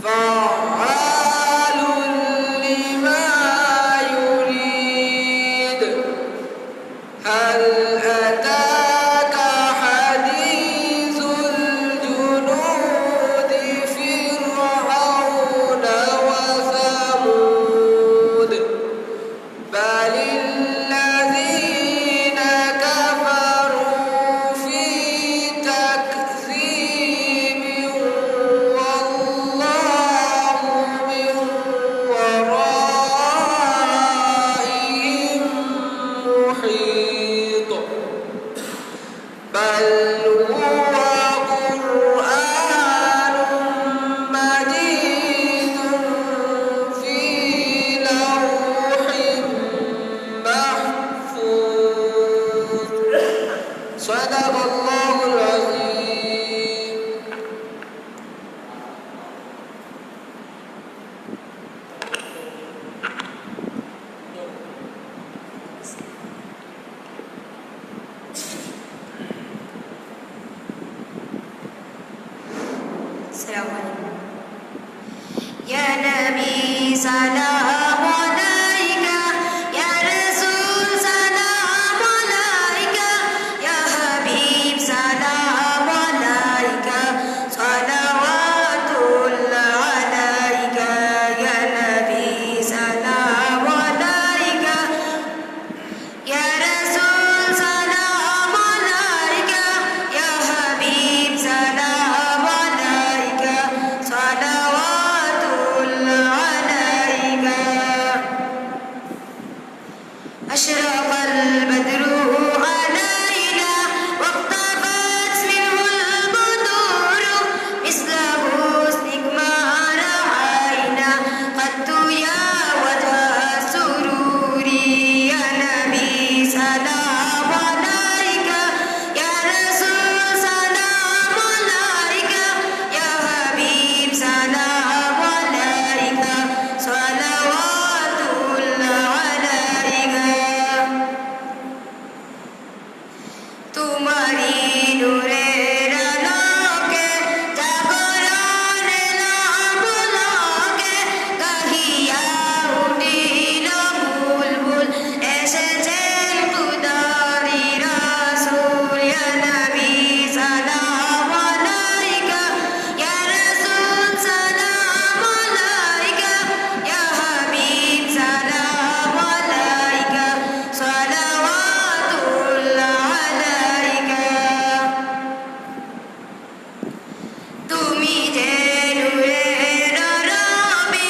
فعال لما يريد هل أتاك حديث الجنود فرعون وثمود بل الذين كفروا في تكذيب والله من ورائهم محيط بل هو قرآن مجيد في لوح محفوظ صدق الله العظيم. Assalamualaikum. Ya Nabi salam alaika, ya Rasul salam alaika, ya Habib salam alaika, salawatullah alaika, ya Nabi salam alaika, ya Rasul salam alaika, ya Habib salam alaika, salawatullah alaika. أشرق البدر علينا واقتفت منه البدور مثل حسنك ما رأينا قد يا وجه السرور يا نبي سلام عليك يا رسول سلام عليك يا حبيب سلام عليك صلوات الله عليك तुम्हारी नूरेर आलोके जागरण नाम लोके कहिया उठिल बुलबुल एसेছেন खुदारी रसूल या नबी सलाम अलैका या रसूल सलाम अलैका या हबीब सलाम अलैका सलावतुल्लाह अलैका তুমি যে নূরের রবি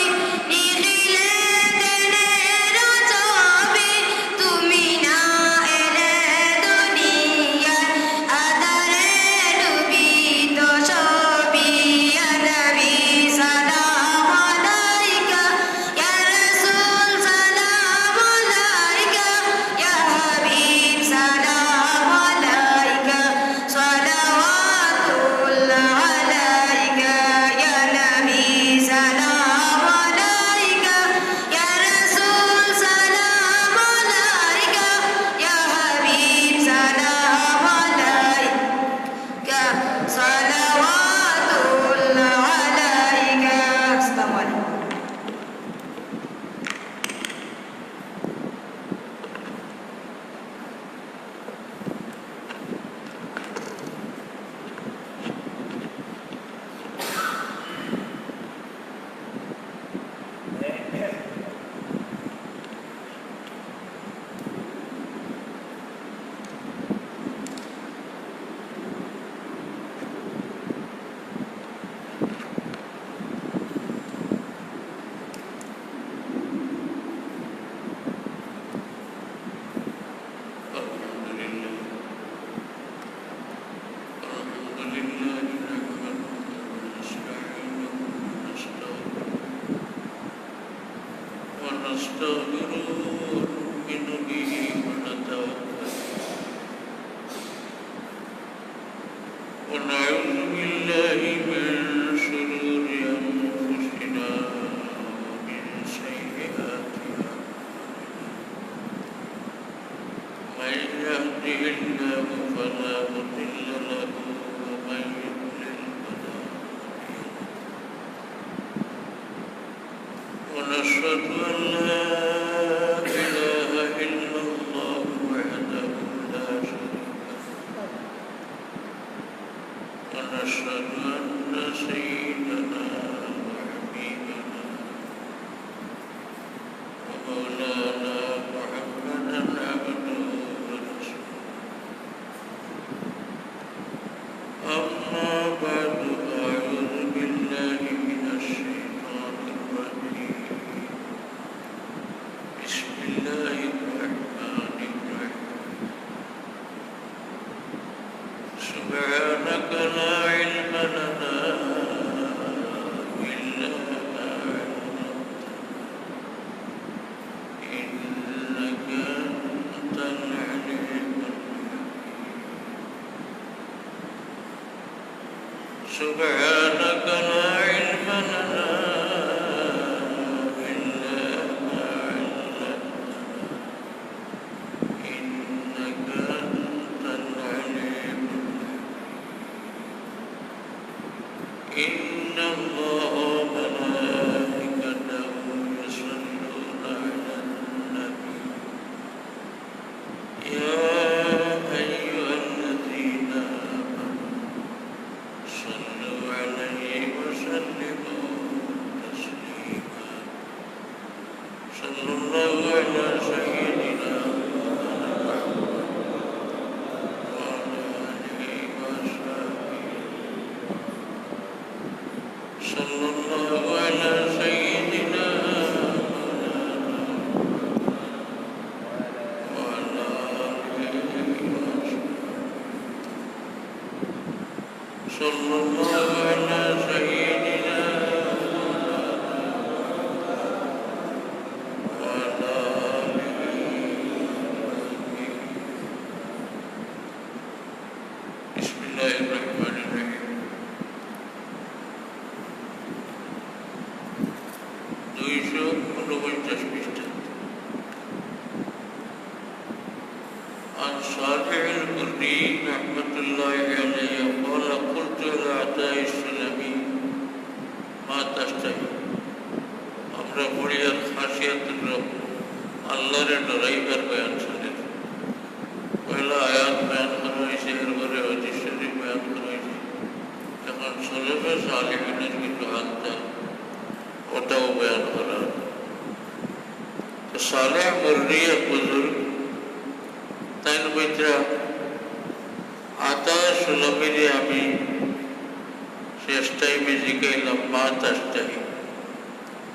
নিখিলে দিনের ছবি তুমি না এলে দুনিয়ায় আধারে ডুবিত ছবি ইয়া নবী সালাম আলাইকা ইয়া রাসূল সালাম আলাইকা ইয়া হাবিব সালাম আলাইকা সালাওয়াতুল্লাহ আলাইকা ইয়া নবী সালাম আলাইকা ইয়া রাসূল সালাম আলাইকা ইয়া হাবিব সালাম আলাইকা সালাওয়াতুল্লাহ আলাইকা। আসসালামু আলাইকুম। ونستغفره ونؤمن به ونتوكل ونعوذ بالله من شرور أنفسنا ومن سيئات أعمالنا من يهده الله فلا مضل له ومن يضلل فلا هادي له ونشهد أن لا إله إلا الله وحده لا شريك له ونشهد أن سيدنا وحبيبنا ومولانا محمدا عبده ورسوله أما بعد أعوذ بالله من الشيطان الرجيم بسم الله الرحمن الرحيم سبحانك لا علم لنا إلا ما علمتنا إنك أنت العليم الحكيم سبحانك لا علم لنا إلا ما علمتنا إنك أنت العليم الحكيم إن الله وملائكته يصلون على النبي يا أيها الذين آمنوا صلوا عليه وسلموا تسليما صلى الله على سيدنا محمد وعلى آله وصحبه صلى الله على سيدنا مولانا وعلى آله وصحبه صلى الله على سيدنا وعلى آله بسم الله الرحمن الرحيم 249 পৃষ্ঠা عن صالح القرني رحمة الله عليه قال قلت لعطاء السلمي ما تشتهي আমরা পড়ি আর খাসিয়াতুর রব আল্লাহর ডরাইবার বয়ান শুনে পয়লা আয়াত বয়ান করা হয়েছে এরপরে হাদিস শরীফ বয়ান করা হয়েছে এখন সলফে সালেহিনের কিন্তু হাত ওটাও বয়ান করা তো সালেহ মুররি এক বুজুর্গ তাই বইতরা আতা সুলমিরে আমি শেষ টাইমে জিগাইলাম মা তাস্তাহি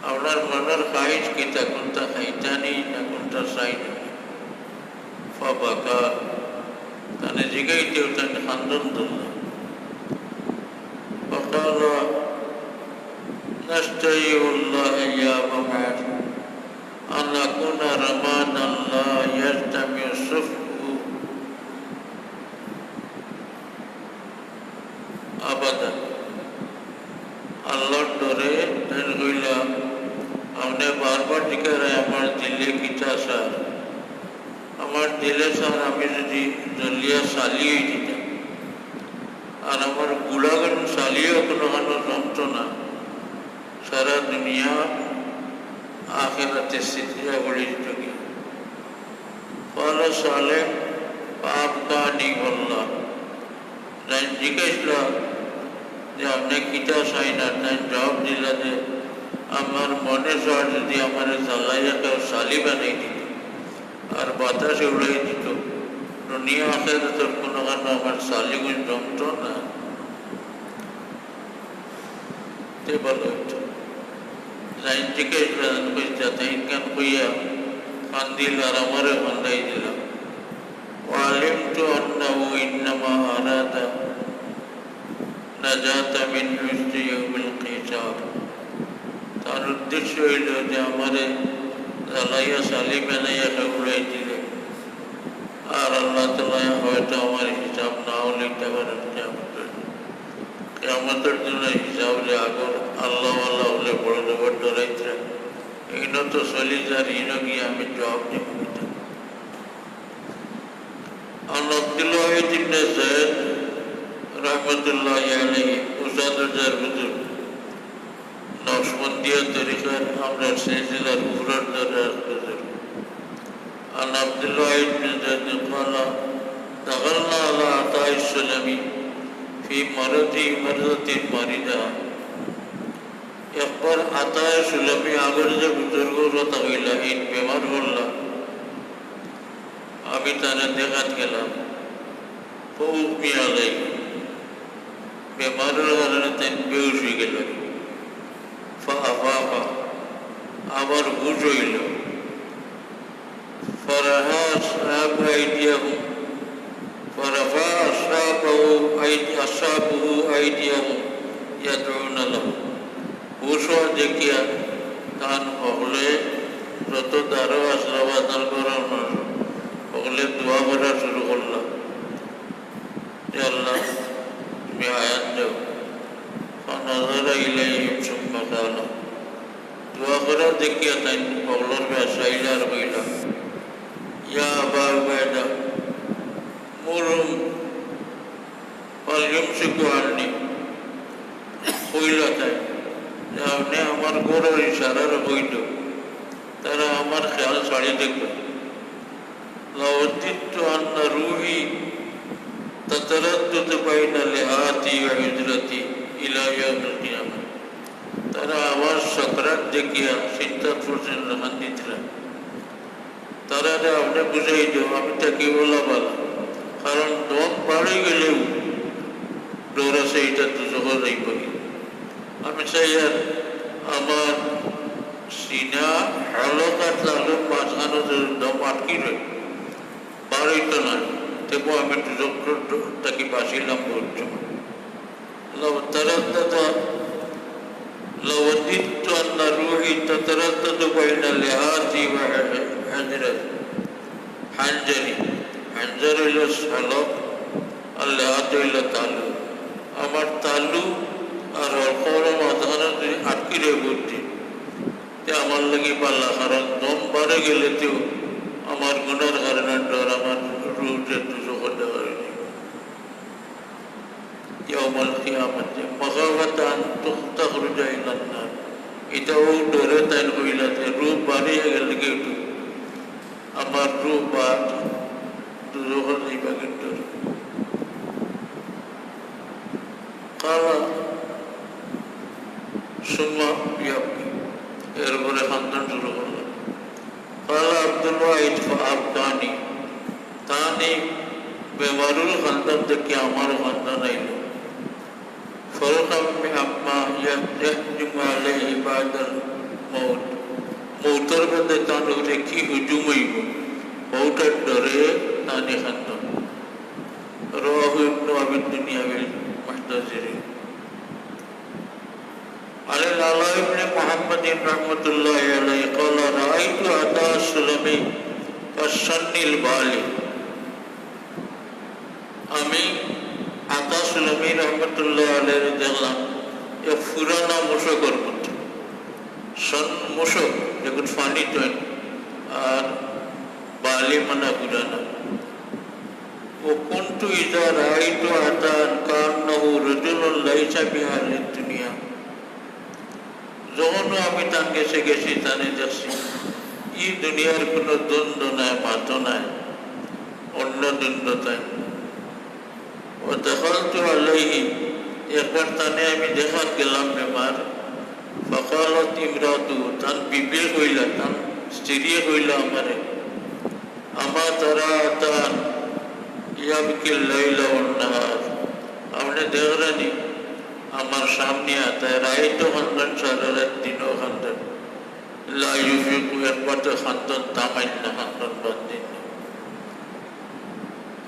আপনার মনের খাইজ কিতা কোনটা খাইতানি না কোনটা চাইনি ফাবাকা তানে জিগাইতেও তাই খান্দন ধরলাম فقال نستعين الله يا محمد أن نكون رمانا لا يجتمع صفه أبدا আল্লাহর ডরে তাই হইলা আপনি বারবার টিকা রায় আমার দিলে কিতা স্যার আমার দিলে স্যার আমি যদি জলিয়া সালিয়ে দিতাম আর আমার গুড়াগান সালিয়েও কোনো জমতো না সারা দুনিয়া আখেরাতে স্থিতিরা বলে দিত কি ফলে সালে পাপ কাহানি বললাম তাই জিজ্ঞেসল যে আপনি কিতা চাই না তাই জবাব দিলা যে আমার মনে চার যদি আমার জ্বালাইয়া কেউ সালি বানাই দিত আর বাতাসে উড়াই দিত দুনিয়া আখেরাতে কোনো আমার সালিগুন জমতো না তে বলো যাই জিজ্ঞেস কইতা তাই কান কইয়া কান্দিল আর আমারে বান্ধাই দিলাম وعلمت أنه إنما أراد نجاة من حزن يوم القيامة তার উদ্দেশ্য হইল যে আমারে জ্বালাইয়া সালি বানাইয়া উড়াই দিলে আর আল্লাহ তাআলা হয়তো আমার হিসাব নাও লিখতে পারেন কিয়ামতের দিন হিসাবে আগর আল্লাহ আল্লাহ হলে বড় জবর ডরাইতে এইনো তো চলি যার ইনো গিয়ে আমি জবাব দিব عن عبد الله بن زيد رحمة الله عليه أستاذ الجربدر নকশবন্দিয়া তরিকার আমরা সিলসিলার উফরার দ্বারা عن عبد الله بن زيد قال دخلنا على عطاء السلمي في مرضه مرضة مريضة একবার আতায় সুলমি আগর যে বুজুর্গরা হইলা এই বেমার হল্লা আমি তারা দেখাত গেলাম খুব মিয়ালাই বেমারের কারণে তাই বেউস হয়ে গেল আবার হুশ হইল فرفع أصحابه أيديهم يدعون له হুশ দেখিয়া তান হলে যত দ্বারো আসলা বাদাল করার মানুষ হলে দোয়া করা শুরু করলাম যে আল্লাহ তুমি আয়াত দাও ফানাজারা ইলাইহিম সুম্মা কালা দোয়া করা দেখিয়া তাই হলর ব্যবসায়ীরা হইলা ইয়া আবা উবাইদা মুরুম ফালইউমসিকু আন্নি হইলা তাই আপনি আমার গোড়ের ইশারার হইল তারা আমার খেয়াল ছাড়িয়ে দেখবে لوددت أن روحي تتردد بين لحاتي وحجرتي إلى يوم القيامة তারা আমার সকরাত দেখিয়া চিন্তা করছেন হান্দিতরা তারা আপনি বুঝাই দেব আমি তাকে বলা বলা কারণ দম পাড়ে গেলেও ডোরা সেইটা দুজোগা যাই পারি আমি চাই আর আমার সিনা হালকা চালু মাঝখানো দম আটকি রয় বাড়ি তো নয় তবু আমি দুজক তাকে বাঁচিলাম বলছো لوددت أن روحي تتردد بين لحاتي وحنجري حنجر إلى الحلق اللحات إلى তালু আমার তালু আর অল্পর মাঝখানে আটকি রে বুদ্ধি তে আমার লাগে পাল্লা কারণ দম বাড়ে গেলে তো আমার গুণার কারণে ডর আমার রুটে দুশো করতে পারিনি يوم القيامة مخافة أن تخرج إلى النار এটাও ডরে তাই হইলাতে রূপ বাড়িয়ে গেলে কেউ আমার রূপ বাদ দুজোর নিবাগের ডর কালা সুম্মা ইয়াবকি এরপরে খানদান শুরু করলাম কালা আব্দুল ওয়াহিদ ফাআবতানি তানি বেমারুল খানদান দেখে আমার খানদান আইল فرقا عما يهجم عليه بعد الموت موتر মধ্যে তার উপরে কি হুজুম হইব মৌতের ডরে তানি খানদান রাহু ইবনে আবি দুনিয়া বিল মুহতাজিরি على العلاء بن محمد رحمة الله عليه قال رأيت عطاء السلمي كالشن البالي আমি আতা সুলমি রহমতুল্লাহ আলাইহি দেখলাম এ পুরানা মুশকর মতো সন মুশক যেগুলো ফানি তৈন আর বালি মানা পুরানা ও কুনতু ইযা রাআইতু আতান কান্নাহু রাজুলুন লাইসা বিহালিদ দুনিয়া যখন আমি তার কাছে গেছি তানে দেখছি এই দুনিয়ার কোনো দ্বন্দ্ব নাই মাত্র নাই অন্য দ্বন্দ্ব তাই ودخلت عليه একবার তানে আমি দেখাত গেলাম বেমার فقالت امراته তান বিবির হইলা তান স্ত্রী হইলা আমারে আমা তারা তান ইয়াবকি লাইলা ওয়ান নাহার আপনি দেখরানি আমার সামনে আতা রাইতো খানদান সারারাত দিনও খানদান লা ইউফিকু একবার তো খানদান তামাইন না খানদান বাদ দিন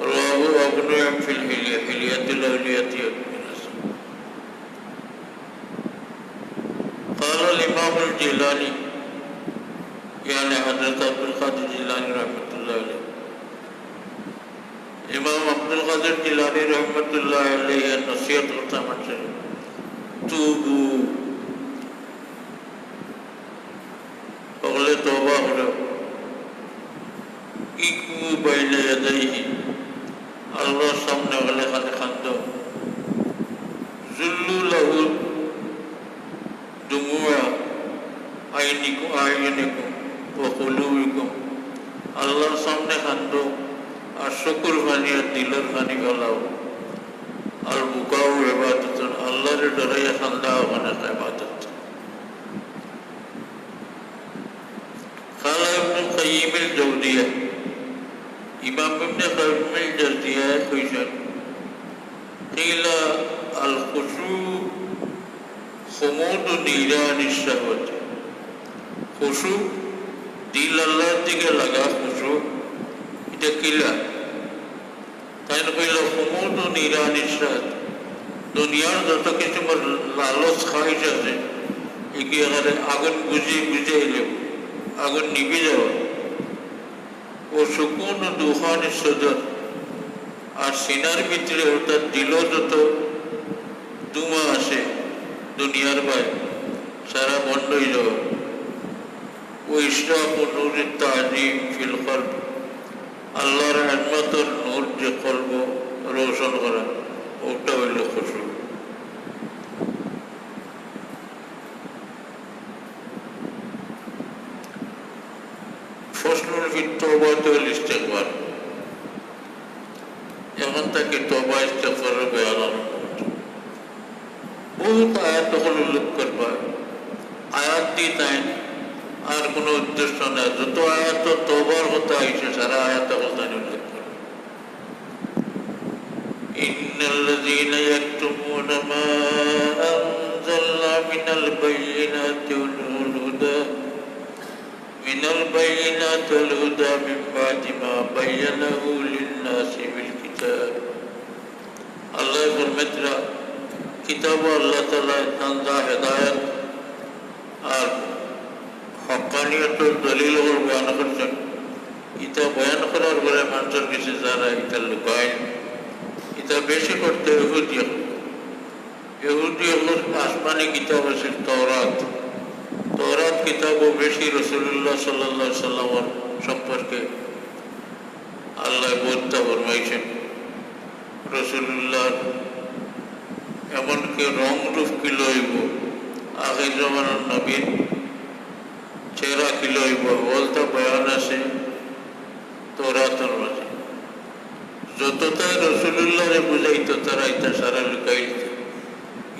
رواه ابن يم في الحلية حلية الأولياء قال الإمام الجيلاني يعني حضرت عبد القادر الجيلاني رحمة الله عليه إمام عبد القادر الجيلاني رحمة الله عليه نصيحة করতে আমাদের তুবু পগলে তওবা করো ইকু বাইনা ইয়াদাইহি আল্লাহর সামনে গেলে খালি খান্দ জুল্লু লাহু দুমুআ আইনিকুম ও কুলুবিকুম, আল্লাহর সামনে কান্দো আর শুকুর ফানি আর দিলের ফানি ফেলাও। আর বুকাও ইবাদত, আল্লাহরে ডরাইয়া কান্দা মানে ইবাদত। قال ابن القيم الجوزية، إمام ابن القيم الجوزية كويشن قيل الخشوع خمود نيران الشهوة। খুশু দিল আল্লাহর দিকে লাগা, খুশু এটা কিলা তাই না কইল হুমুদ ও নিরানিসাদ। দুনিয়ার যত কিছু লালচ খাইশ আছে এগিয়ে গেলে আগুন বুঝাইলে আগুন নিভে যাওয়া। ও সুকুন ও দুহান সদর, আর সিনার ভিতরে অর্থাৎ দিল যত দুমা আসে দুনিয়ার ভাই সারা বন্ধ হয়ে যাওয়া। ও ইশরাক ও নূরের তাজিম ফিল কলব, আল্লাহর রহমতের নূর যে কলব রোশন করা, ওটা হইল খুশু। ফসলুল ফি তওবাতি ওয়াল ইস্তিগফার, এখন তাকে তওবা ইস্তিগফারের বয়ান আরম্ভ হচ্ছে। বহুত আয়াত উল্লেখ করবা, আয়াত দিয়ে তাই আর কোনো উদ্দেশ্য নাই। যত আয়াত তওবার কথা হয়েছে সারা আয়াত কথা উল্লেখ করে। ইন্নাল্লাযীনা ইয়াকতুমুনা মা আনজালনা মিনাল বাইয়িনাতি ওয়াল হুদা মিন বা'দি মা বায়্যানাহু লিন-নাসি বিল কিতাব। আল্লাহ ফরমাতরা কিতাব আল্লাহ তাআলা তানজা হেদায়েত আর হক্কানিয়তের দলিল বয়ান করছেন। ইটা বয়ান করার পরে মানুষের কাছে যারা এটা লুকায়, এটা বেশি করতে ইহুদিয়তের আসমানি কিতাব আছে তওরাত। তওরাত কিতাবও বেশি রাসূলুল্লাহ সাল্লাল্লাহু আলাইহি সাল্লামের সম্পর্কে আল্লাহ বলতে ফরমাইছেন। রাসূলুল্লাহ এমনকি রং রূপ কি লইব, আগের জমানার নবীর চেহারা কি লইব বলতে বয়ান আছে তওরাতের মাঝে। যত তাই রাসূলুল্লাহরে বুঝাইত তারা এটা সারা লুকাই দিত,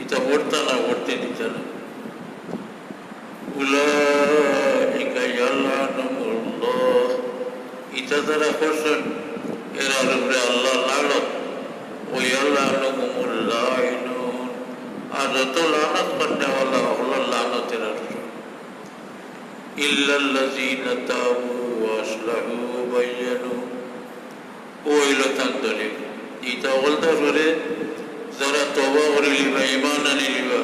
এটা পড়তা না, পড়তে দিত না। উলাইকা ইয়ালআনুহুল্লাহ, এটা যারা করছেন এরা উপরে আল্লাহ লানত। ও ইয়ালআনুহুমুল লাইনুন, আর যত লানত করনেওয়ালা হলো লানতের অর্থ। ইল্লাল্লাযীনা তাবু ওয়া আসলাহু ওয়া বায়্যানু, ও হইল তার দলিল। এটা বলতে পারে যারা তওবা করে লিবা, ঈমান আনি লিবা,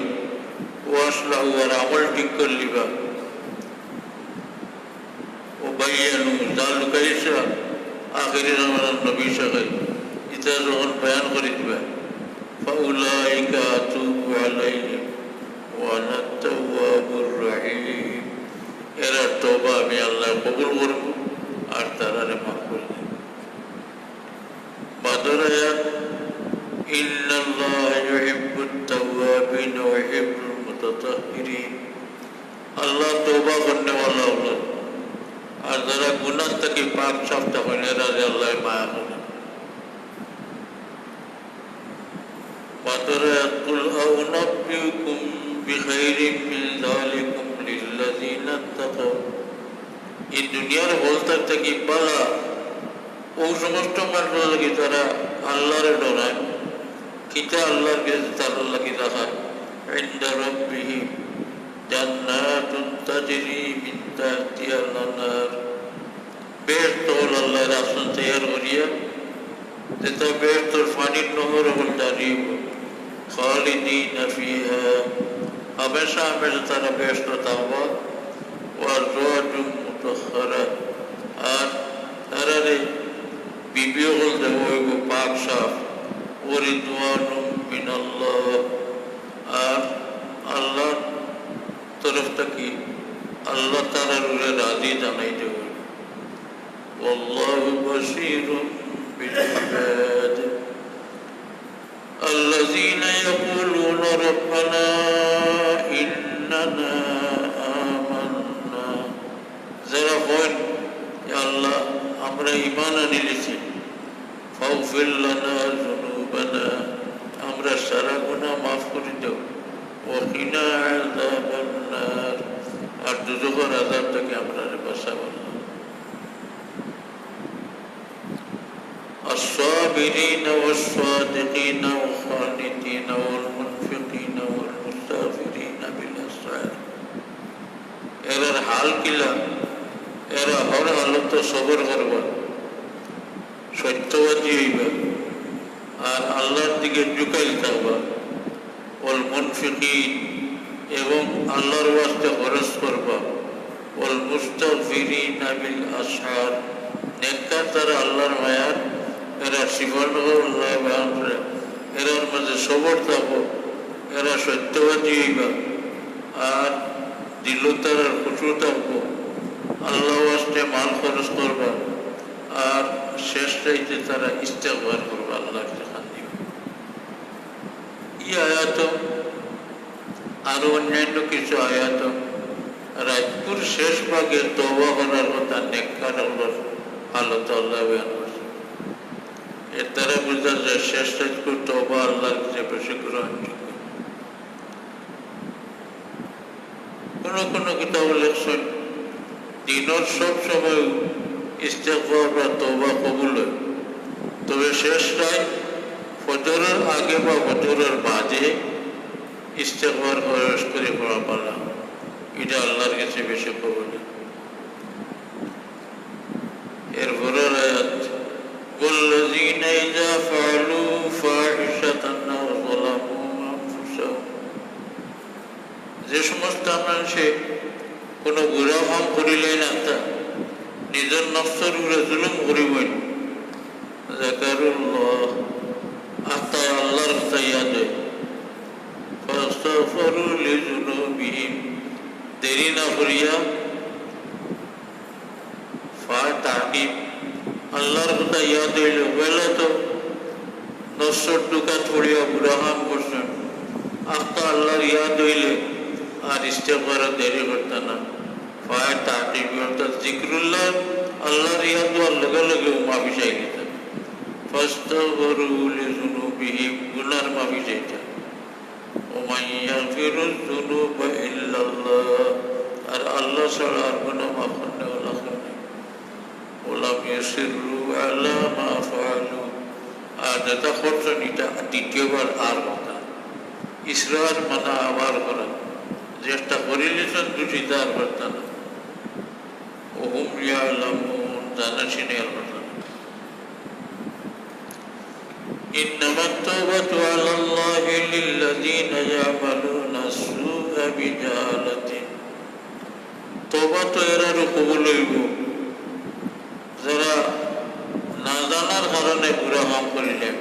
ওয়া আসলাহু আর আমল ঠিক করে লিবা, ও বায়্যানু যা লুকাইছে আখিরি জামানার নবী সাহেব এটা যখন বয়ান করে দিবা, ফাউলাইকা আতুবু আলাইহিম ওয়া আনা আত-তাওয়াবুর রাহিম, এরা তওবা আমি আল্লাহ কবুল করব আর তারারে মাফ করে দেব। বাদর আয়াত ইন্নাল্লাহা ইউহিব্বুত তাওয়াবিন ওয়া ইউহিব্বুল মুতাতাহহিরিন, আল্লাহ তওবা করনেওয়ালা হলো আর যারা গুনাহ থেকে পাক সাফ থাকেন এরা আল্লাহ মায়া করেন। বাদর আয়াত কুল আউনাব্বিউকুম বিখাইরিম মিন যালিকুম লিল্লাযীনা তাকাউ, এই দুনিয়ার বলতার থেকে পালা ও সমস্ত মানুষ লাগে তারা আল্লাহরে ডরায়, কিতা আল্লাহর কাছে তারা লাগে রাখায়। ইনদা রাব্বিহিম জান্নাতুন তাজরি মিন তাহতিহাল আনহার, বেহেশত হল আল্লাহর আসন তৈয়ার করিয়া যেটা বেহেশতর পানির নহর হল দাঁড়িয়ে খালিদিনা ফিহা, हमेशा हमेशा तारा बेहश्त थाकबा। ওয়াজওয়াজুম মুতাহহারা, আর তারারে বিবিও হল দেব হইব পাক সাফ। ওয়ারিদওয়ানুম মিনাল্লাহ, আর আল্লাহর তরফ থেকে আল্লাহ তাআলার উপরে রাজি জানাই দেব। ওয়াল্লাহু বাসীরুম বিল ইবাদ আল্লাযীনা ইয়াকুলুনা রাব্বানা إننا آمنا আমরা ঈমান আনিলেছি ফাগফির লানা যুনুবানা আমরা সারা গুনাহ মাফ করে দাও ওয়া কিনা আযাবান নার আর দুজখের আযাব থেকে আমরা বাঁচাও الصابرين والصادقين والخانتين والمنفقين والمستغفرين بالأسحار এরার হাল কিলা এরা হর হালত সবর করবা সত্যবাদী হইবা আর আল্লাহর দিকে ঝুঁকাই থাকবা ওল মুনফিকিন এবং আল্লাহর ওয়াস্তে খরচ করবা ওল মুস্তাগফিরিনা বিল আসহার নেককার তারা আল্লাহর মায়ার এরা সিফাতুল্লাহ বয়ান করে এরার মাঝে সবর থাকো এরা সত্যবাদী হইবা আর দিলতার আর খুশু থাকবো আল্লাহ ওয়াস্তে মাল খরচ করবা আর শেষ চাইতে তারা ইস্তেগফার করবা আল্লাহর কাছে দিবা এই আয়াত আরো অন্যান্য কিছু আয়াত রাজপুর শেষ ভাগে তওবা করার কথা নেককার আল্লাহর হালত আল্লাহ বয়ান করছে এর দ্বারা বোঝা যায় শেষ রাজপুর তওবা আল্লাহর কাছে বেশি গ্রহণযোগ্য কোনো কোনো কিতাব লেখছেন দিনের সব সময় ইস্তেগফার বা তওবা কবুল হয় তবে শেষ রাত ফজরের আগে বা ফজরের বাদে ইস্তেগফার খরচ করে পড়া পালা এটা আল্লাহর কাছে বেশি কবুল এরপরের আয়াত والذين إذا فعلوا فاحشة أو ظلموا أنفسهم যে সমস্ত মানুষে কোনো গুনাহ কাম করিলে না তা নিজের নফসের উপরে জুলুম করিবেন যাকারুল্লাহ আত্মা আল্লাহর কথা ইয়াদ হয় ফাস্তাগফিরু লিযুনুবিহিম দেরি না করিয়া তাকিব আল্লাহর কথা ইয়াদ হইল বেলা তো নফসের দুকাত পড়িয়া গুনাহ কাম করছেন আত্মা আল্লাহর ইয়াদ হইলে আর ইস্তেগফার দেরি করতে না ফায় তাকিব অর্থাৎ জিক্রুল্লাহ আল্লাহর ইয়াদ হওয়ার লগে লগে মাফি চাই নিতে ফাস্তাগফিরু লিযুনুবিহিম গুনাহর মাফি চাইতে ওমান ইয়াগফিরুয যুনুবা ইল্লাল্লাহ আর আল্লাহ ছাড়া আর গুনাহ মাফ করতে ওলা করে ওলাম ইয়াসিরু আলা মা ফাআলু আর যেটা করছেন এটা দ্বিতীয়বার আর কথা ইসরার মানা আবার করা চেষ্টা করিলেছেন দুটি তার করতে না ওহুম ইয়ালামুন জানা চিনে আর কথা إنما التوبة على الله للذين يعملون السوء بجهالة توبة এরারও কবুল হইব যারা না জানার কারণে গুনাহ কাম করিলেন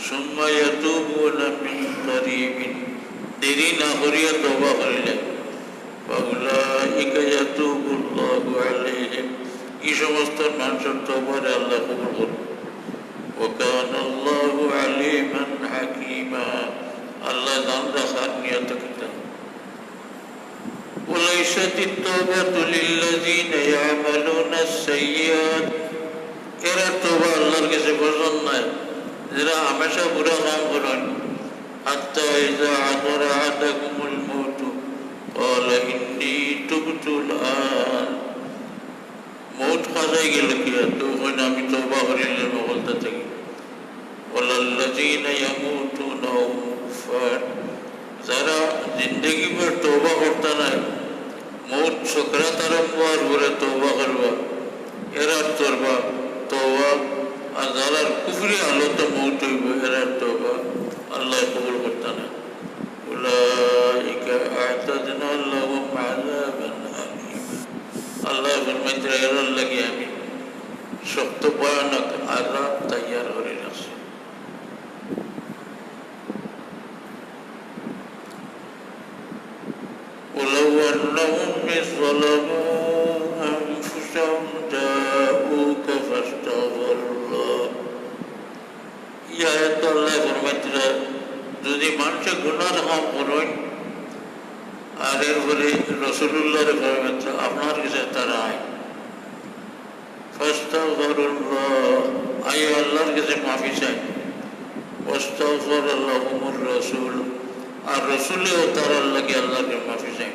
সুম্মা ইয়াতুবুনা মিন করিবিন দেরি না করিয়া তওবা করিলেন ফাউলাইকা ইয়াতুবুল্লাহু আলাইহিম এই সমস্ত মানুষের তওবারে আল্লাহ কবুল করবেন وكان الله عليما حكيما الله ذنب خانية كتاب وليست التوبة للذين يعملون السيئات এরা তওবা আল্লাহর কাছে পছন্দ নয় যারা হামেশা বুরা কাম করেন حتى إذا حضر أحدكم الموت قال إني تبت الآن মৌত খাজাই গেল কি তখন আমি তওবা করিলে বলতে থাকি ওয়াল্লাযীনা ইয়ামুতুনা ওহুম কুফার যারা জিন্দেগি ভর তওবা করতে নাই মৌত সকরাত আরম্ভ হওয়ার পরে তওবা করবা এরার তওবা আর যারা কুফরি হালতে মৌত হইব এরার তওবা আল্লাহ কবুল করতে না উলাইকা আ'তাদনা লাহুম আযাবান আলীমা আল্লাহ ফরমাইতে এরার লাগি আমি শক্ত ভয়ানক আযাব তৈয়ার করে রাখছি ولو أنهم إذ ظلموا أنفسهم جاءوك فاستغفروا الله এই আয়াত আল্লাহ ফরমাইতে যদি মানুষে গুনাহ কাম করেন আর এরপরে রাসূলুল্লাহর ফরমাইতে আপনার কাছে তারা আয় ফাস্তাগফিরুল্লাহ, আয় আল্লাহর কাছে মাফি চাই। ওয়াস্তাগফার লাহুমুর রাসূল, আর রসুলেও তার আল্লাহকে আল্লাহকে মাফি চাই।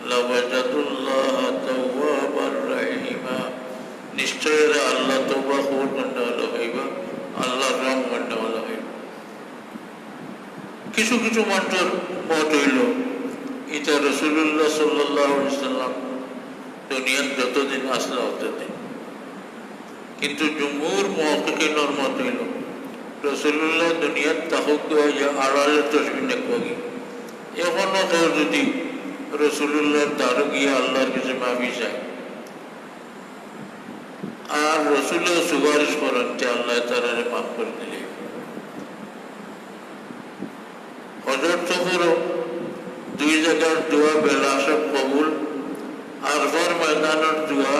লাওয়াজাদুল্লাহ তাওয়াবার রাহিমা, নিশ্চয় এরা আল্লাহ তওবা কবুল করনেওয়ালা হইবা, আল্লাহর রহম করনেওয়ালা হইবা। কিছু কিছু মানুষের মত হইল এটা রসুল্লাহ সাল্লাল্লাহু আলাইহি সাল্লাম দুনিয়ার যতদিন আসলা ততদিন, কিন্তু জুমহুর মুহাক্কিকিনের মত হইল রসুল্লাহ দুনিয়ার তাহুক আড়ালে তসবিহ নেকবি। এখনো কেউ যদি রসুল্লাহর দ্বারে গিয়ে আল্লাহর কাছে মাফি চায় আর রসুলের সুপারিশ করেন যে আল্লাহ তাআলা মাফ করে দিলে, হযরত সফরও দুই জায়গার দোয়া বেলা সব কবুল, আরফার ময়দানের দোয়া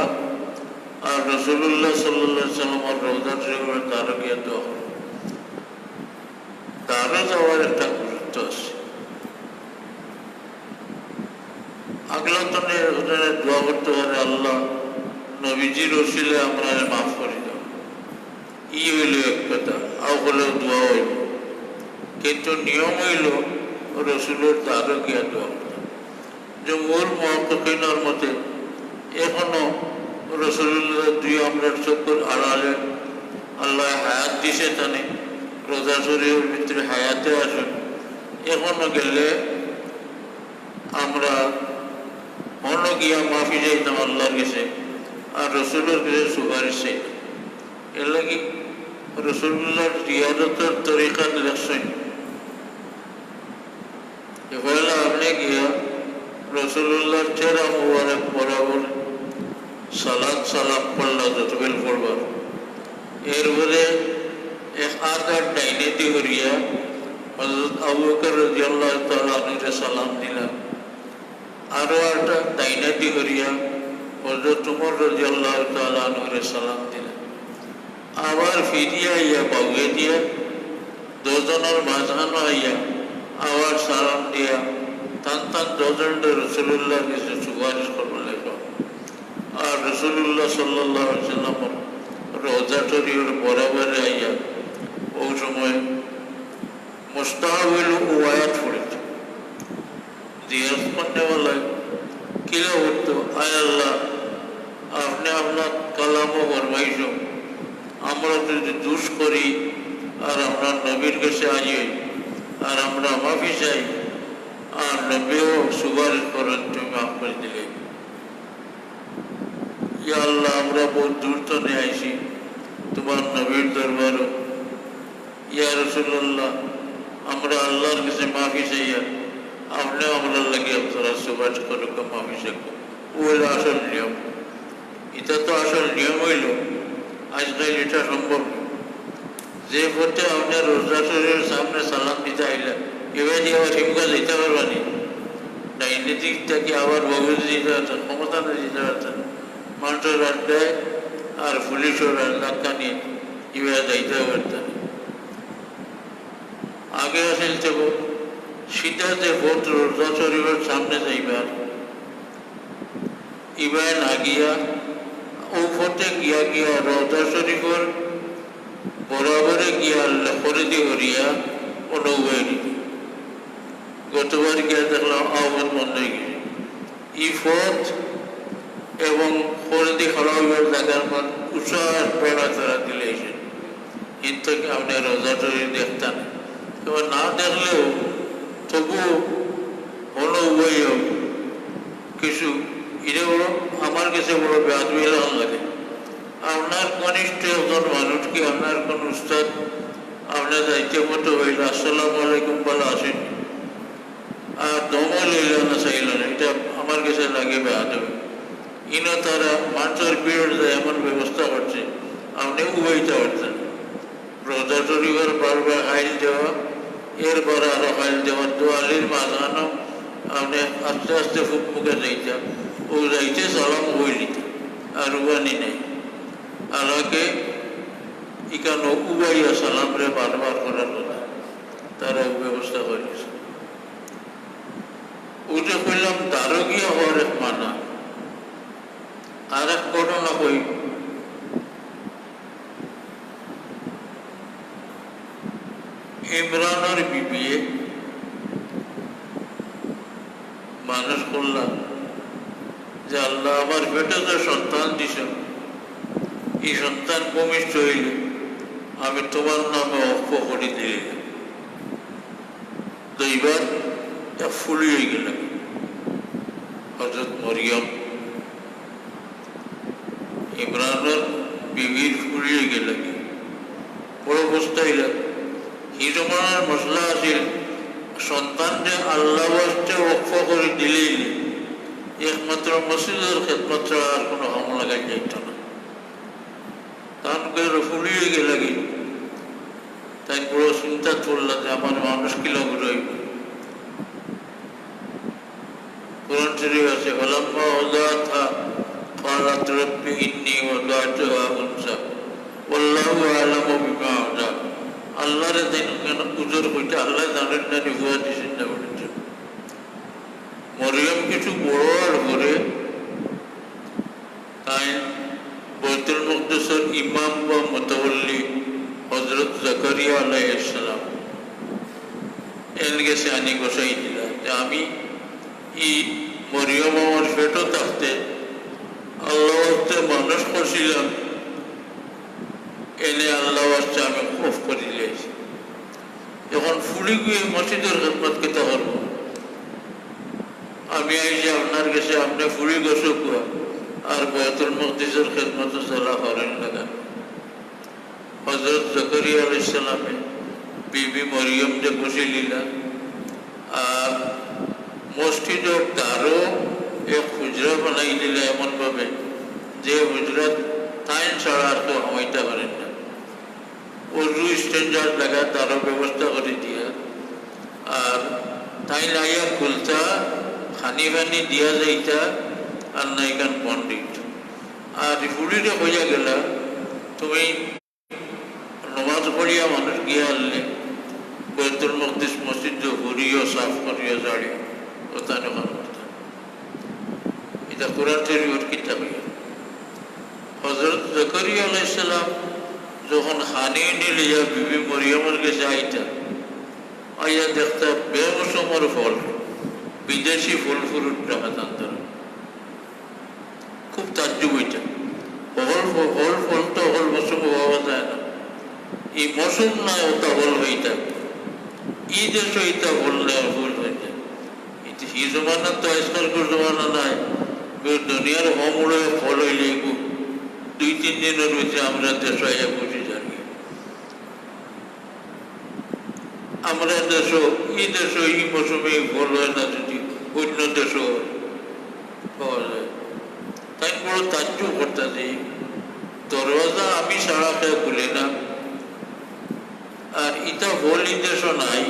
আর রসুল্লাহ সাল্লাল্লাহু আলাইহি সাল্লামের রওজা শরীফের দ্বারে গিয়ে দোয়া, দ্বারে যাওয়ার একটা গুরুত্ব আছে। আগলা তো দোয়া করতে পারে আল্লাহ নবীজির ওসিলে আমরা মাফ করে দাও, ই হইল এক কথা, আও হলেও দোয়া হইল, কিন্তু নিয়ম হইল রসুলের দ্বারে গিয়া দোয়া করতে। জুমহুর মুহাক্কিকিনের মতে এখনো রসুল্লাহ দুই আমরা চক্কর আড়ালে আল্লাহ হায়াত দিছে, তানে রোজা শরীফের ভিতরে হায়াতে আসুন, এখনো গেলে আমরা অন্য গিয়া মাফি চাইতাম আল্লাহর কাছে আর রসুলের কাছে সুপারিশ চাইতাম। এর লাগি রসুল্লাহর জিয়ারতের তরিকা লেখছেন, পয়লা আপনি গিয়া রসুল্লাহর চেহারা মুবারক বরাবর সালাত সালাম পড়লা যতবেল পড়বার, এরপরে এক আধার ডাইনে দিহরিয়া হযরত আবু বকর রাদিয়াল্লাহু তাআলা আনহুকে সালাম দিলা, আরো একটা ডাইনে দিহরিয়া হযরত উমর রাদিয়াল্লাহু তাআলা আনহুকে সালাম দিলা, আবার ফিরিয়া ইয়া বাউয়ে দিয়া দুজনের মাঝখানে আইয়া আবার সালাম দিয়া টান টান দুজনকে রসুল্লাহর কাছে সুপারিশ করবার লাগলো। আর রসুল্লাহ সাল্লাল্লাহু আলাইহি সাল্লামের রওজা শরীফের বরাবরে আইয়া ওই সময় মুস্তাহাবিল ওয়ায়াত পড়েছে, জিয়ারত করনেওয়ালায় কিলা বলতো, আয় আল্লাহ আপনি আপনার কালামও ফরমাইছ, আমরা যদি দুষ করি আর আমরা নবীর কাছে আইয়ে আর আমরা মাফি চাই আর নবীও সুপারিশ করেন তুমি মাফ করে দিলে। ইয়া আল্লাহ আমরা বহুত দূর তো নিয়ে আইছি তোমার নবীর দরবারও, ইয়া রাসূলুল্লাহ আমরা আল্লাহর কাছে মাফি চাইয়া আপনি আমরা লাগে আপনারা সুপারিশ করুক মাফি চাইব, ও হইল আসল নিয়ম। এটা তো আসল নিয়ম হইল, আজকাল এটা সম্ভব নয়। যে পথে আপনার রোজা শরীফের সামনে সালাম দিতে আইলা এবার আবার হিমকা যেতে পারবানি, ডাইনি দিক থেকে আবার বগুড়ি দিতে পারতেন, ক্ষমতা দিতে পারতেন, মানুষের আড্ডায় আর পুলিশের ধাক্কা নিয়ে এবার যাইতে পারতেন। আগে আসিল যাব সিধা যে ভোট রোজা শরীফের সামনে যাইবার, এবার না গিয়া ও ভোটে গিয়া গিয়া রোজা শরীফের বরাবরে গিয়া খরিদি করিয়া অনুভব। গতবার গিয়া দেখলাম আহ্বান বন্ধ হয়ে গেছে, ই পথ এবং খরিদি খাওয়াবার জায়গার পর উৎসাহ বেড়া তারা দিলেছেন, কিন্তু আপনি রোজা শরীফ দেখতেন, এবার না দেখলেও তবু অনুভব কিছু এটাও আমার কাছে বড় বেআদবি লাগে। আপনার কনিষ্ঠ একজন মানুষকে আপনার কোন উস্তাদ আপনার দায়িত্ব মতো হইল আসসালামু আলাইকুম বলা আসেন আর দমও লইল না চাইল না, এটা আমার কাছে লাগে বেআদবি। ইনো তারা মানুষের পিরিয়ড যায় এমন ব্যবস্থা করছে, আপনি উবাইতে পারছেন। রোজা শরীফের বারবার হাইল দেওয়া, এরপর আরো হাইল দেওয়া, দোয়ালির মাঝখানো আপনি আস্তে আস্তে ফুক মুখে যাইতে ও যাইতে সালাম বইলিত আর উবানি নেই, আলাকে ইকানো উবাইয়া সালাম রে বারবার করার কথা তারা ব্যবস্থা করেছে। ওটা কইলাম দারোগিয়া হওয়ার এক মানা। আর এক ঘটনা কই, বিয়ে মানুষ করলাম যে আল্লাহ আমার পেটে তো সন্তান দিছ, এই সন্তান ভূমিষ্ঠ হইলে আমি তোমার নামে অক্ষ করে দিয়ে তো এইবার ফুলি হয়ে গেল। হযরত মরিয়ম ইমরানের বিবির ফুলি হয়ে গেল, বড় অবস্থা হইল। এই জমানার মশলা আছে সন্তান যে আল্লাহ বাস্তে ওয়াকফ করে দিলেই একমাত্র মসজিদের খেদমত ছাড়া আর কোনো হাম লাগাই যাইত না। তখন ফুলি হয়ে গেল, তাই বড় চিন্তা করলাম যে আমার মানুষ কি লাভ রইব। কোরআন শরীফ আছে ফালাম্মা ওযাআতহা ক্বালাত রাব্বি ইন্নী ওযাআতুহা উনসা ওয়াল্লাহু আ'লামু বিমা ওযা। আল্লাহরে দিন কেন উজর হইতে আল্লাহ জানেন না নিভুয়া দিছেন না বলেছে। মরিয়ম কিছু বড় আর করে তাই বাইতুল মুকদ্দাসের ইমাম বা মুতাওয়াল্লি হযরত জাকারিয়া আলাইহিস সালাম এর কাছে আনি গোসাই দিলা যে আমি এই মরিয়ম আমার পেটও থাকতে আল্লাহ ওয়াস্তে মানুষ করছিলাম, এনে আল্লাহ ওয়াস্তে আমি খৌফ করে দিয়েছি। যখন ফুলি গিয়ে মসজিদের খেদমত কেতা করবো, আমি আইসি আপনার কাছে আপনি ফুলি গেছো কুয়া আর বাইতুল মুকদ্দাসের খেদমত চলা করেন না কেন? হযরত জাকারিয়া আলাইহিস সালামে বিবি মরিয়ম যে বসে লীলা আর মসজিদের দ্বারও এক হুজরা বানাই দিলে এমনভাবে যে হুজরা তাই ছাড়া আর তো হইতে পারেন না। অজু স্ট্যান্ডার লাগা তারও ব্যবস্থা করে দিয়া আর তাই লাইয়া খুলতা খানি ফানি দিয়া যাইতা আর না এখান পণ্ডিত আর ফুলিটা হইয়া গেলা তুমি নমাজ পড়িয়া মানুষ গিয়ে আনলে বাইতুল মুকদ্দাস মসজিদ ঘুরিও সাফ করিয়া জাড়িয়া ওটা নখন করতাম। এটা কোরআন শরীফের কিতাব। হযরত জাকারিয়া আলাইহিস সালাম যখন খানি নিলিয়া বিবি মরিয়মের কাছে আইতা আইয়া দেখতা বেমৌসুমের ফল, বিদেশি ফুল ফুরুট রাখাতান্তর খুব তাজ্জুব হইতা। ফল তো হল মৌসুমে পাওয়া যায় না, এই মৌসুম নাই ওটা হল হইতা, ই দেশ হইতা হল নেওয়া ফুল হইতা। এই জমানা তো আজকালকার জমানা নাই, দুনিয়ার হমড়ে ফল হইলে 2-3 দিনের ভিতরে আমরা দেশ হইয়া বসে জানি। আমরা দেশ এই দেশ এই মৌসুমে ফল হয় না, যদি অন্য দেশও পাওয়া যায়। তাই বড় তাজ্জুব করতেছি, দরওয়াজা আমি সারা খেয়ে খুলি না আর ইটা ফল এই দেশও নাই,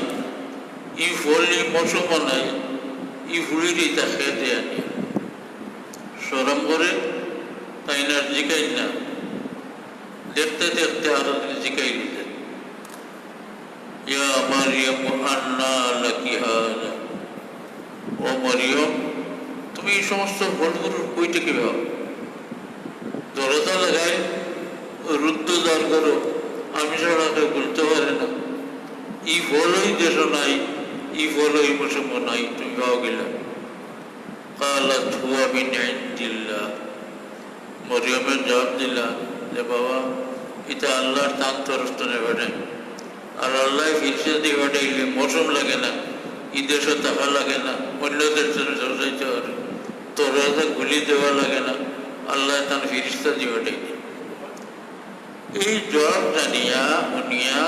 ই ফল এই মৌসুমও নাই, ই ফুলির ইটা খেতে আনি সরম করে তাই না জিকাই না। দেখতে দেখতে আরো জিকাই দিতেন, ইয়া মারিয়াম আন্না লাকি হাযা, ও মরিয়ম তুমি এই সমস্ত ফলগুলো কই থেকে পাও? দরজা লাগাই রুদ্ধ দ্বার করো, আমি ছাড়া কেউ বলতে পারে না। ই ফলই দেশ নাই, ই ফলই মৌসুম নাই, তুমি পাও গেলা। قالت هو من عند الله, মরিয়মের জবাব দিলা যে বাবা এটা আল্লাহর তান তরফ তো নেবে, আর আল্লাহ ফিরসে দিয়ে পাঠাইলে মৌসুম লাগে না, ঈদেশও থাকা লাগে না, অন্যদের জন্য যাইতে পারে, তোর গুলি দেওয়া লাগে না, আল্লাহ তার ফিরিস্তা দিয়ে পাঠাইলে। এই জবাব জানিয়া শুনিয়া